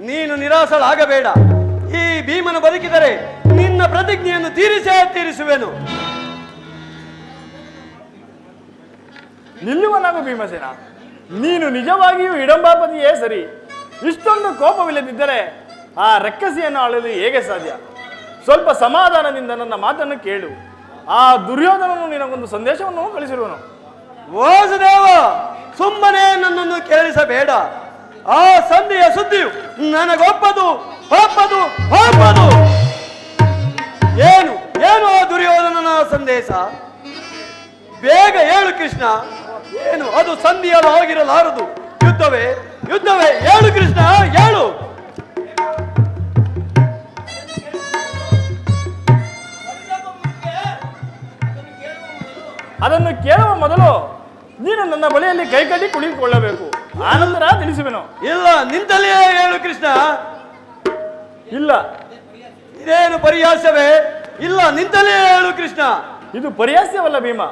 ನೀನು ನಿರಾಸಳಾಗಬೇಡ. ಈ ಭೀಮನು ಬದುಕಿದರೆ ನಿನ್ನ ಪ್ರತಿಜ್ಞೆಯನ್ನು ತೀರಿಸುವೆನು. ನಿಲ್ಲುವನಾಗು ಭೀಮಸೇನ, ನೀನು ನಿಜವಾಗಿಯೂ ಹಿಡಂಬಾಪತಿಯೇ ಸರಿ. ಇಷ್ಟೊಂದು ಕೋಪವಿಲ್ಲದಿದ್ದರೆ ಆ ರಕ್ಕಸಿಯನ್ನು ಆಳಲು ಹೇಗೆ ಸಾಧ್ಯ? ಸ್ವಲ್ಪ ಸಮಾಧಾನದಿಂದ ನನ್ನ ಮಾತನ್ನು ಕೇಳು. ಆ ದುರ್ಯೋಧನನು ನಿನಗೊಂದು ಸಂದೇಶವನ್ನು ಕಳಿಸಿರುವನು. ವಾಸುದೇವ, ಸುಮ್ಮನೆ ನನ್ನನ್ನು ಕೇಳಿಸಬೇಡ. ಆ ಸಂಧಿಯ ಸುದ್ದಿಯು ನನಗೊಪ್ಪದು ಒಪ್ಪದು. ಏನು ಏನು ಆ ದುರ್ಯೋಧನನ ಸಂದೇಶ? ಬೇಗ ಹೇಳು ಕೃಷ್ಣ. ಏನು ಅದು ಸಂಧಿಯಲ್ಲಿ ಆಗಿರಲಾರದು. ಯುದ್ಧವೇ ಯುದ್ಧವೇ, ಹೇಳು ಕೃಷ್ಣ, ಹೇಳು. ಅದನ್ನು ಕೇಳುವ ಮೊದಲು ನೀನು ನನ್ನ ಬಳಿಯಲ್ಲಿ ಕೈಕಟ್ಟಿ ಕುಳಿತುಕೊಳ್ಳಬೇಕು. ಆನಂತರ ತಿಳಿಸುವೆನು. ಇಲ್ಲ, ನಿಂತಲ್ಲಿಯೇ ಹೇಳು ಕೃಷ್ಣ. ಇಲ್ಲ, ಇದೇನು ಪರಿಹಾಸವೇ? ಇಲ್ಲ, ನಿಂತಲ್ಲಿಯೇ ಹೇಳು ಕೃಷ್ಣ. ಇದು ಪರಿಹಾಸ್ಯವಲ್ಲ ಭೀಮ.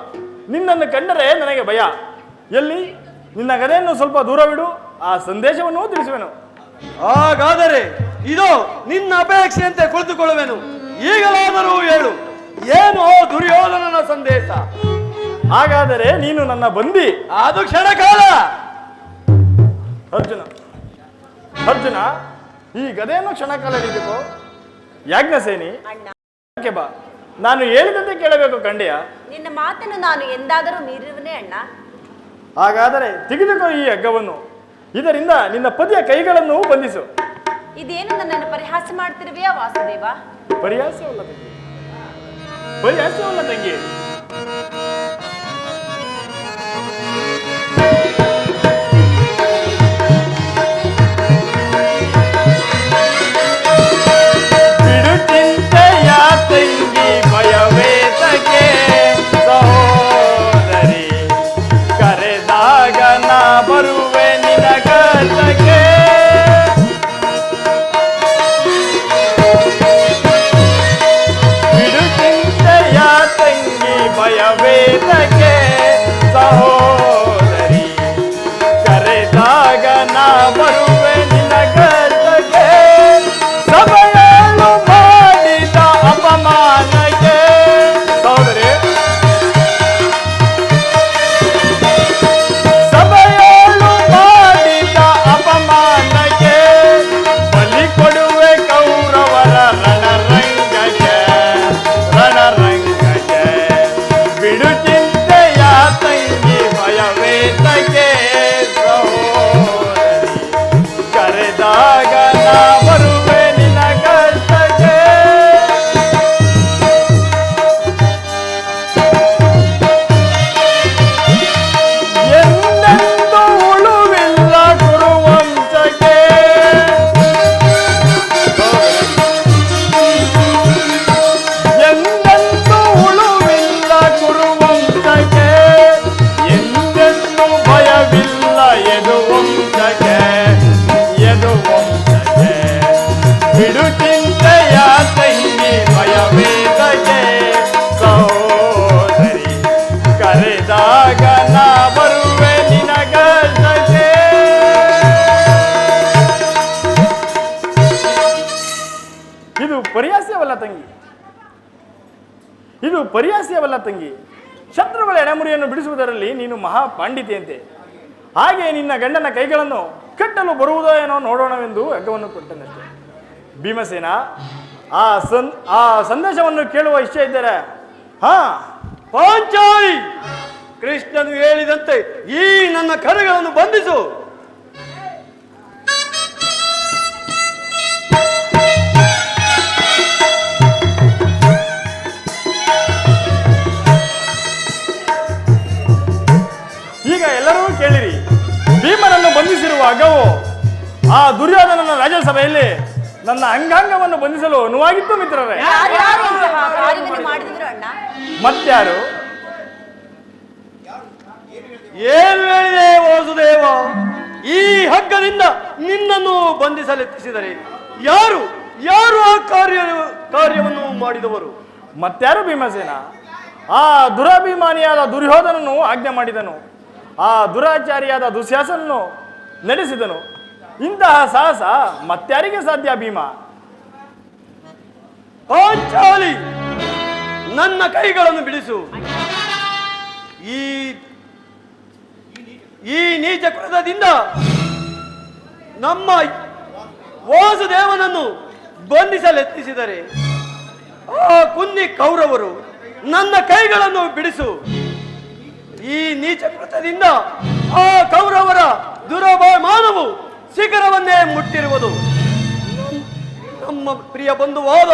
ನಿನ್ನನ್ನು ಕಂಡರೆ ನನಗೆ ಭಯ. ಎಲ್ಲಿ ನಿನ್ನ ಗದೆಯನ್ನು ಸ್ವಲ್ಪ ದೂರವಿಡು. ಆ ಸಂದೇಶವನ್ನು ತಿಳಿಸುವೆನು. ಹಾಗಾದರೆ ಇದು ನಿನ್ನ ಅಪೇಕ್ಷೆಯಂತೆ ಕುಳಿತುಕೊಳ್ಳುವೆನು. ಈಗಲಾದರೂ ಹೇಳು, ಏನು ದುರ್ಯೋಧನನ ಸಂದೇಶ? ಹಾಗಾದರೆ ನೀನು ನನ್ನ ಬಂದಿ. ಅದು ಕ್ಷಣಕಾಲ. ಅರ್ಜುನ, ಈ ಗದೆಯನ್ನು ಕ್ಷಣಕಾಲ ಹಿಡಿದುಕೋ. ಯಾಜ್ಞಸೇನಿ, ಬಾ. ನಾನು ಹೇಳಿದಂತೆ ಕೇಳಬೇಕು ಕಂಡೆಯ? ನಿನ್ನ ಮಾತನ್ನು ನಾನು ಎಂದಾದರೂ ಮೀರಿರುವನೇ ಅಣ್ಣ. ಹಾಗಾದರೆ ತೆಗೆದುಕೋ ಈ ಹಗ್ಗವನ್ನು. ಇದರಿಂದ ನಿನ್ನ ಪತಿಯ ಕೈಗಳನ್ನು ಬಂಧಿಸು. ಇದೇನು ನನ್ನನ್ನು ಪರಿಹಾಸ ಮಾಡ್ತಿರುವೆಯಾ ವಾಸುದೇವ? ಪರಿಹಾಸವಲ್ಲ ತಂಗಿ. ಬಿಡು ಚಿಂತೆಯ ತಂಗಿ, ಭಯವೇತಕ್ಕೆ ಸಹೋದರಿ. ಕರೆದಾಗ ನಾ ಬರುವೆ ನಿನಗಕ್ಕೆ. ಬಿಡು ಚಿಂತೆಯ ತಂಗಿ, ಭಯವೇತಕ್ಕೆ ಸಹೋದರಿ. ಕರೆದಾಗ ನಾ ಬರುವೆ ನಿನಗಕ್ಕೆ. ಸಭೆಯನ್ನು ಮಾಡಿದ ಅಪಮಾನಕ್ಕೆ ಸಹೋದರಿ, ಸಭೆಯನ್ನು ಮಾಡಿದ ಅಪಮಾನಕ್ಕೆ ಬಲಿ ಕೊಡುವೆ ಕೌರವರ ರಣರಂಗಕ್ಕೆ. ಬಿಡು ಚಿಂತೆಯ ತಂಗಿ, ಭಯವೇತಕ್ಕೆ ಸಹೋದರಿ. ಕರೆದಾಗ ನಾ ಬರುವೆ ನಿನಗಕ್ಕೆ. ಎಂದೆಂದು ಉಳುವಿಲ್ಲ ಕುರುವಂಶಕ್ಕೆ. ಎಂದೆಂದು ಉಳುವಿಲ್ಲ ಕುರುವಂಶಕ್ಕೆ. ಎಂದೆಂದು ಭಯವಿಲ್ಲ ಯದುವಂಶಕ್ಕೆ. ಬಿಡು ಚಿಂತೆಯ ತಂಗಿ, ಭಯವೇತಕ್ಕೆ ಸಹೋದರಿ. ಕರೆದಾಗ ನಾ ಬರುವೆ ನಿನಗಕ್ಕೆ. ಇದು ಪರಿಹಾಸ್ಯವಲ್ಲ ತಂಗಿ. ಶತ್ರುಗಳ ಎಡೆಮುರಿಯನ್ನು ಬಿಡಿಸುವುದರಲ್ಲಿ ನೀನು ಮಹಾ ಪಾಂಡಿತಿಯಂತೆ. ಹಾಗೆ ನಿನ್ನ ಗಂಡನ ಕೈಗಳನ್ನು ಕಟ್ಟಲು ಬರುವುದೋ ಏನೋ ನೋಡೋಣವೆಂದು ಹಗ್ಗವನ್ನು ಕೊಟ್ಟನಷ್ಟೆ. ಭೀಮಸೇನ, ಆ ಸಂದೇಶವನ್ನು ಕೇಳುವ ಇಷ್ಟ ಇದ್ದರೆ ಪಾಂಚಾಲಿ, ಕೃಷ್ಣನು ಹೇಳಿದಂತೆ ಈ ನನ್ನ ಕರಗಳನ್ನು ಬಂಧಿಸು. ಈಗ ಎಲ್ಲರೂ ಕೇಳಿರಿ. ಭೀಮನನ್ನು ಬಂಧಿಸಿರುವ ಹಗ್ಗವು ಆ ದುರ್ಯೋಧನನ ರಾಜ್ಯಸಭೆಯಲ್ಲಿ ನನ್ನ ಅಂಗಾಂಗವನ್ನು ಬಂಧಿಸಲು ಅನುವಾಗಿತ್ತು ಮಿತ್ರರೇ. ಯಾರ್ಯಾರು ಇಂತಹ ಕಾರ್ಯವನ್ನು ಮಾಡಿದ್ರು ಅಣ್ಣ? ಮತ್ಯಾರು? ಏನು ಹೇಳಿದೆ ವಾಸುದೇವ? ಈ ಹಗ್ಗದಿಂದ ನಿನ್ನನ್ನು ಬಂಧಿಸಲೆತ್ತಿಸಿದರೆ ಯಾರು ಯಾರು ಆ ಕಾರ್ಯವನ್ನು ಮಾಡಿದವರು? ಮತ್ಯಾರು ಭೀಮಸೇನ? ಆ ದುರಾಭಿಮಾನಿಯಾದ ದುರ್ಯೋಧನನು ಆಜ್ಞೆ ಮಾಡಿದನು, ಆ ದುರಾಚಾರಿಯಾದ ದುಶ್ಯಾಸನನ್ನು ನಡೆಸಿದನು. ಇಂತಹ ಸಾಹಸ ಮತ್ಯಾರಿಗೆ ಸಾಧ್ಯ ಭೀಮ? ಪಾಂಚಾಲಿ, ನನ್ನ ಕೈಗಳನ್ನು ಬಿಡಿಸು. ಈ ನೀಚ ಕೃತದಿಂದ ನಮ್ಮ ವಾಸುದೇವನನ್ನು ಬಂಧಿಸಲೆತ್ತಿಸಿದರೆ ಆ ಕುಂದಿ ಕೌರವರು ನನ್ನ ಕೈಗಳನ್ನು ಬಿಡಿಸು. ಈ ನೀಚ ಕೃತದಿಂದ ಆ ಕೌರವರ ದುರಭಿಮಾನವು ಶಿಖರವನ್ನೇ ಮುಟ್ಟಿರುವುದು. ನಮ್ಮ ಪ್ರಿಯ ಬಂಧುವಾದ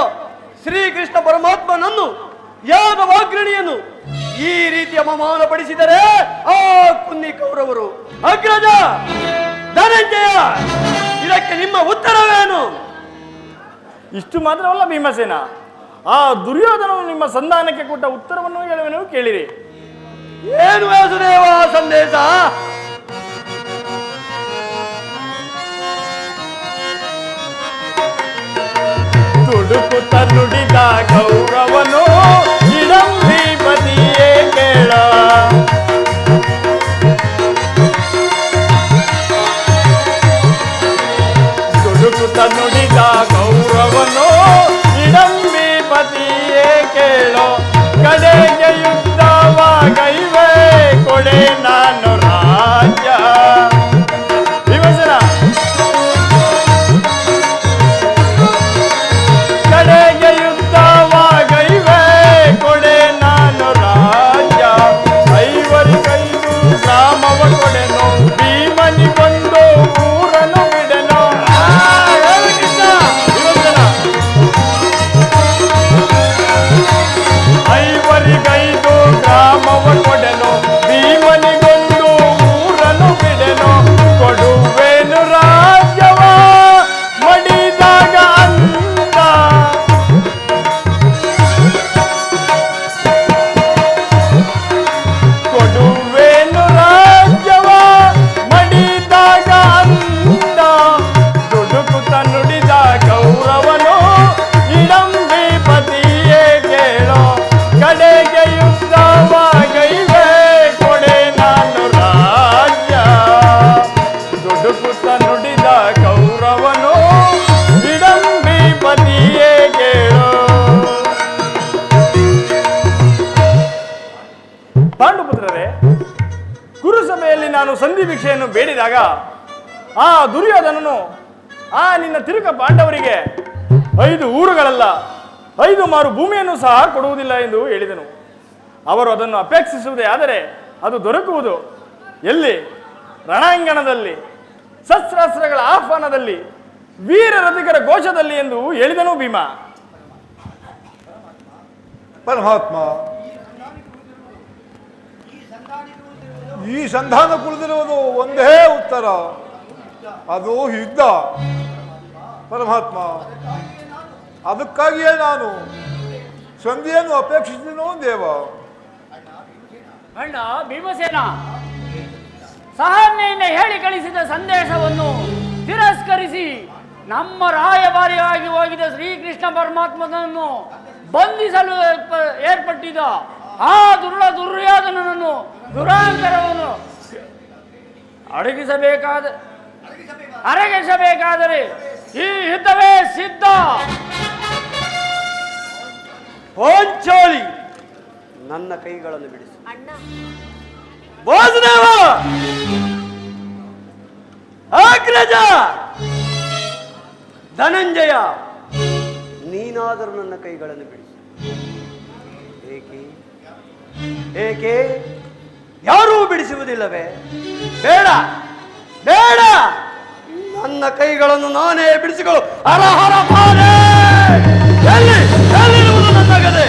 ಶ್ರೀಕೃಷ್ಣ ಪರಮಾತ್ಮನನ್ನು ಯಾದವಾಗ್ರಣಿಯನ್ನು ಈ ರೀತಿ ಅವಮಾನಪಡಿಸಿದರೆ ಆ ಕುನ್ನಿ ಕೌರವರು. ಅಗ್ರಜ ಧನಂಜಯ, ಇದಕ್ಕೆ ನಿಮ್ಮ ಉತ್ತರವೇನು? ಇಷ್ಟು ಮಾತ್ರವಲ್ಲ ಭೀಮಸೇನ, ಆ ದುರ್ಯೋಧನನು ನಿಮ್ಮ ಸಂಧಾನಕ್ಕೆ ಕೊಟ್ಟ ಉತ್ತರವನ್ನು ಹೇಳುವೆನು, ಕೇಳಿರಿ. ಏನು ವಾಸುದೇವ ಸಂದೇಶ? ತುಡುಕುತ್ತ ನುಡಿದ ಕೌರವನು ಇಡಂಬೀಪತಿಯೇ ಕೇಳ. ತುಡುಕುತ್ತ ನುಡಿದ ಕೌರವನು ಇಡಂಬೀಪತಿಯೇ ಕೇಳೋ. ಕಡೆಗೆ ಯುದ್ಧವಾಗೈವೆ ಕೊಡೆ ನಾನು ರಾಜ್ಯ. ಭೀಮಸೇನ, ಕಡೆಗೆ ಯುದ್ಧವಾಗೈವೆ ಕೊಡೆ ನಾನು ರಾಜ್ಯ. ಐವರಿಗೈದು ಗ್ರಾಮವ ಕೊಡೆನು, ಭೀಮನಿಗೊಂದು ಊರನ್ನು ಬಿಡೆನು. ಐವರಿಗೈದು ಗ್ರಾಮವ ಕೊಡೆನು, ಭೀಮನಿಗೊಂದು ಊರನ್ನು ಬಿಡೆನು. ಕೊಡುವೆನು ರಾಜ್ಯವ ಮಡಿದಾಗ ಅಂದ. ಕೊಡುವೆನು ರಾಜ್ಯವ ಮಡಿದಾಗ ಅಂದ. ದುಡುಕುತ್ತ ನುಡಿದ ಕೌರವನು ಇಡಂಬೀಪತಿಯೇ ಕೇಳೋ. ಕಡೆಗೆ ಯುದ್ಧವಾಗೈವೆ ಕೊಡೆ ನಾನು ರಾಜ್ಯ. ದುಡುಕುತ್ತ ನುಡಿದ ಕೌರವನು ಇಡಂಬೀಪತಿಯೇ ಕೇಳೋ. ಪಾಂಡುಪುತ್ರರೇ, ಕುರುಸಭೆಯಲ್ಲಿ ನಾನು ಸಂಧಿ ಭಿಕ್ಷೆಯನ್ನು ಬೇಡಿದಾಗ ಆ ದುರ್ಯೋಧನನು ಆ ನಿನ್ನ ತಿರುಕ ಪಾಂಡವರಿಗೆ 5 ಊರುಗಳಲ್ಲ 5 ಮಾರು ಭೂಮಿಯನ್ನು ಸಹ ಕೊಡುವುದಿಲ್ಲ ಎಂದು ಹೇಳಿದನು. ಅವರು ಅದನ್ನು ಅಪೇಕ್ಷಿಸುವುದೇ ಆದರೆ ಅದು ದೊರಕುವುದು ಎಲ್ಲಿ? ರಣಾಂಗಣದಲ್ಲಿ, ಶಸ್ತ್ರಾಸ್ತ್ರಗಳ ಆಹ್ವಾನದಲ್ಲಿ, ವೀರ ರಥಿಕರ ಘೋಷದಲ್ಲಿ ಎಂದು ಹೇಳಿದನು ಭೀಮ. ಪರಮಾತ್ಮ, ಈ ಸಂಧಾನ ಕುಳಿದಿರುವುದು ಒಂದೇ ಉತ್ತರ, ಅದು ಯುದ್ಧ. ಪರಮಾತ್ಮ, ಅದಕ್ಕಾಗಿಯೇ ನಾನು ಸಂಧಿಯನ್ನು ಅಪೇಕ್ಷಿಸಿದನು ದೇವ. ಅಣ್ಣ ಭೀಮಸೇನ, ಸಹನೆಯಿಂದ ಹೇಳಿ ಕಳಿಸಿದ ಸಂದೇಶವನ್ನು ತಿರಸ್ಕರಿಸಿ ನಮ್ಮ ರಾಯಭಾರಿಯಾಗಿ ಹೋಗಿದ ಶ್ರೀಕೃಷ್ಣ ಪರಮಾತ್ಮನನ್ನು ಬಂಧಿಸಲು ಏರ್ಪಟ್ಟಿದ್ದ ಆ ದುರ್ಯೋಧನನನ್ನು ದುರಾಂತರವನ್ನು ಅರಗಿಸಬೇಕಾದರೆ ಈ ಯುದ್ಧವೇ ಸಿದ್ಧ. ಪಾಂಚಾಲಿ, ನನ್ನ ಕೈಗಳನ್ನು ಬಿಡಿಸು. ಅಣ್ಣ, ವಾಸುದೇವ, ಅಗ್ರಜ, ಧನಂಜಯ, ನೀನಾದರೂ ನನ್ನ ಕೈಗಳನ್ನು ಬಿಡಿಸು. ಏಕೆ ಏಕೆ ಯಾರೂ ಬಿಡಿಸುವುದಿಲ್ಲವೇ? ಬೇಡ ಬೇಡ, ನನ್ನ ಕೈಗಳನ್ನು ನಾನೇ ಬಿಡಿಸಿಕೊಳ್ಳು. ಹರ ಹರ ಪಾಲೆ, ಎಲ್ಲಿರುವುದು ನನ್ನ ಗದೆ?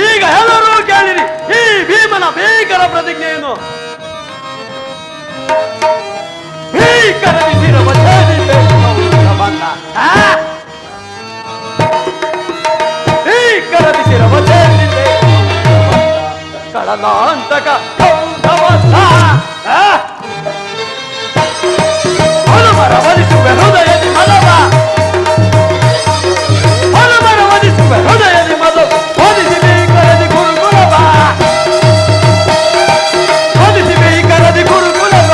ಈಗ ಎಲ್ಲರೂ ಕೇಳಿರಿ ಈ ಭೀಮನ ಭೀಕರ ಪ್ರತಿಜ್ಞೆಯನ್ನು. ಭೀಕರ ಕಳನಾಂತಕ ಹನುಮರ ವಧಿಸುವೆ ಹೃದಯದಿ ಮದವ ಹನುಮರ ವಧಿಸುವೆ ಹೃದಯದಿ ಮದವ ವಧಿಸಿವೆ ಕರದಿ ಗುರುಕುಲವ ವಧಿಸಿವೆ ಕರದಿ ಗುರುಕುಲವ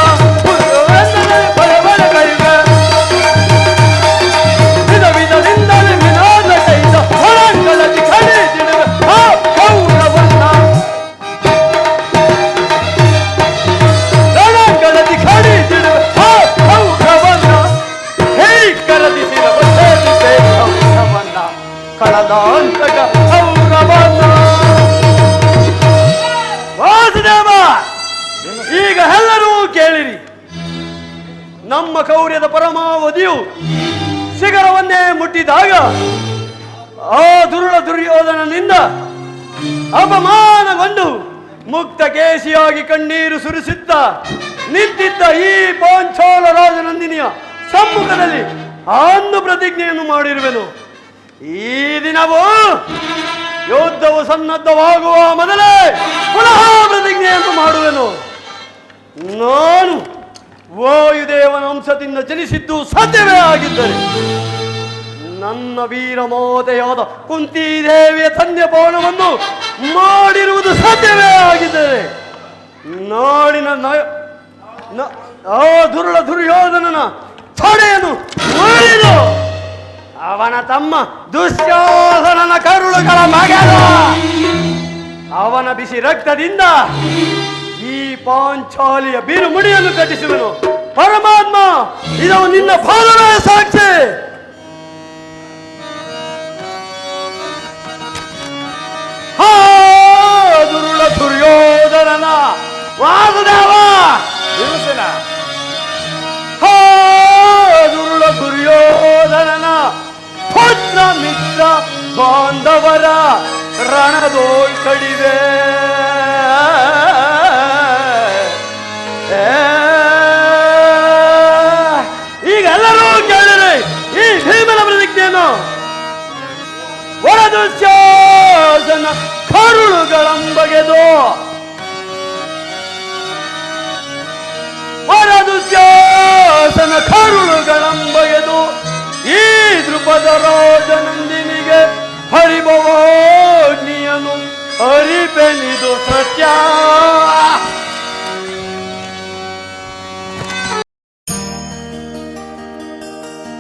ಬರಬರ ಕೈವೆ ವಿಧ ವಿಧದಿಂದಲೇ ವಿನೋದ ಕೈದ ಹೊರಂಗಲದಿ ಖರೀದಿಡುವೆ ಆ ಕೌರವನ್ನ ರಣಂಗಲದಿ ಖರೀದಿಡುವೆ ಆ ಕೌರವನ್ನ ಹೇ ಕರದಿಸಿರವ ಸೇರಿಸೆ ಕೌರವನ್ನ ಕಳದಾಂತಕ ಕೌರವನ್ನ ವಾಸುದೇವ ಈಗ ಎಲ್ಲರೂ ಕೇಳಿರಿ. ನಮ್ಮ ಕೌರ್ಯದ ಪರಮಾವಧಿಯು ಶಿಖರವನ್ನೇ ಮುಟ್ಟಿದಾಗ ಆ ದುರ್ಯೋಧನನಿಂದ ಅಪಮಾನಗೊಂಡು ಮುಕ್ತ ಕೇಶಿಯಾಗಿ ಕಣ್ಣೀರು ಸುರಿಸುತ್ತ ನಿಂತಿದ್ದ ಈ ಪಾಂಚಾಲ ರಾಜನಂದಿನಿಯ ಸಮ್ಮುಖದಲ್ಲಿ ಅಂದು ಪ್ರತಿಜ್ಞೆಯನ್ನು ಮಾಡಿರುವೆನು. ಈ ದಿನವೂ ಯುದ್ಧವು ಸನ್ನದ್ಧವಾಗುವ ಮೊದಲೇ ಪುನಃ ಪ್ರತಿಜ್ಞೆಯನ್ನು ಮಾಡುವೆನು. ನಾನು ವಾಯುದೇವನ ಅಂಶದಿಂದ ಜನಿಸಿದ್ದು ಸತ್ಯವೇ ಆಗಿದ್ದರೆ ನನ್ನ ವೀರ ಮಾತೆಯಾದ ಕುಂತಿದೇವಿಯ ಸ್ತನ್ಯಪಾನವನ್ನು ಮಾಡಿರುವುದು ಸತ್ಯವೇ ಆಗಿದ್ದರೆ ನಾಡಿನ ಆ ದುರ್ಯೋಧನನ ತೊಡೆಯನ್ನು ಮುರಿದು ಅವನ ತಮ್ಮ ದುಶ್ಯಾಸನನ ಕರುಳುಗಳ ಮಗನ ಅವನ ಬಿಸಿ ರಕ್ತದಿಂದ ಈ ಪಾಂಚಾಲಿಯ ಬೀರು ಮುಡಿಯನ್ನು ಕಟ್ಟಿಸುವೆನು. ಪರಮಾತ್ಮ, ಇದು ನಿನ್ನ ಪಾದವೇ ಸಾಕ್ಷಿ. ಹಾ ದುರ್ಯೋಧನನ ವಾಸುದೇವ ಭೀಮಸೇನ ಹಾ ದುರ್ಯೋಧನನ ಪುತ್ರ ಮಿತ್ರ ಬಾಂಧವರ ರಣದೋಳ್ ಕಡಿವೆ ಈಗ ಎಲ್ಲರೂ ಕೇಳಿರಿ ಈ ಭೀಮನ ಪ್ರತಿಜ್ಞೆಯನ್ನು. ವರದುಶ್ಯಾಸನ ಕರುಳುಗಳಂಬಗೆದು ವರದುಶ್ಯಾಸನ ಕರುಳುಗಳಂಬಗೆದು ಈ ದೃಪದ ರಾಜನಂದಿನಿಗೆ ಹರಿಭವಾಗ್ನಿಯನು ಹರಿಬೆನಿದು ಸತ್ಯ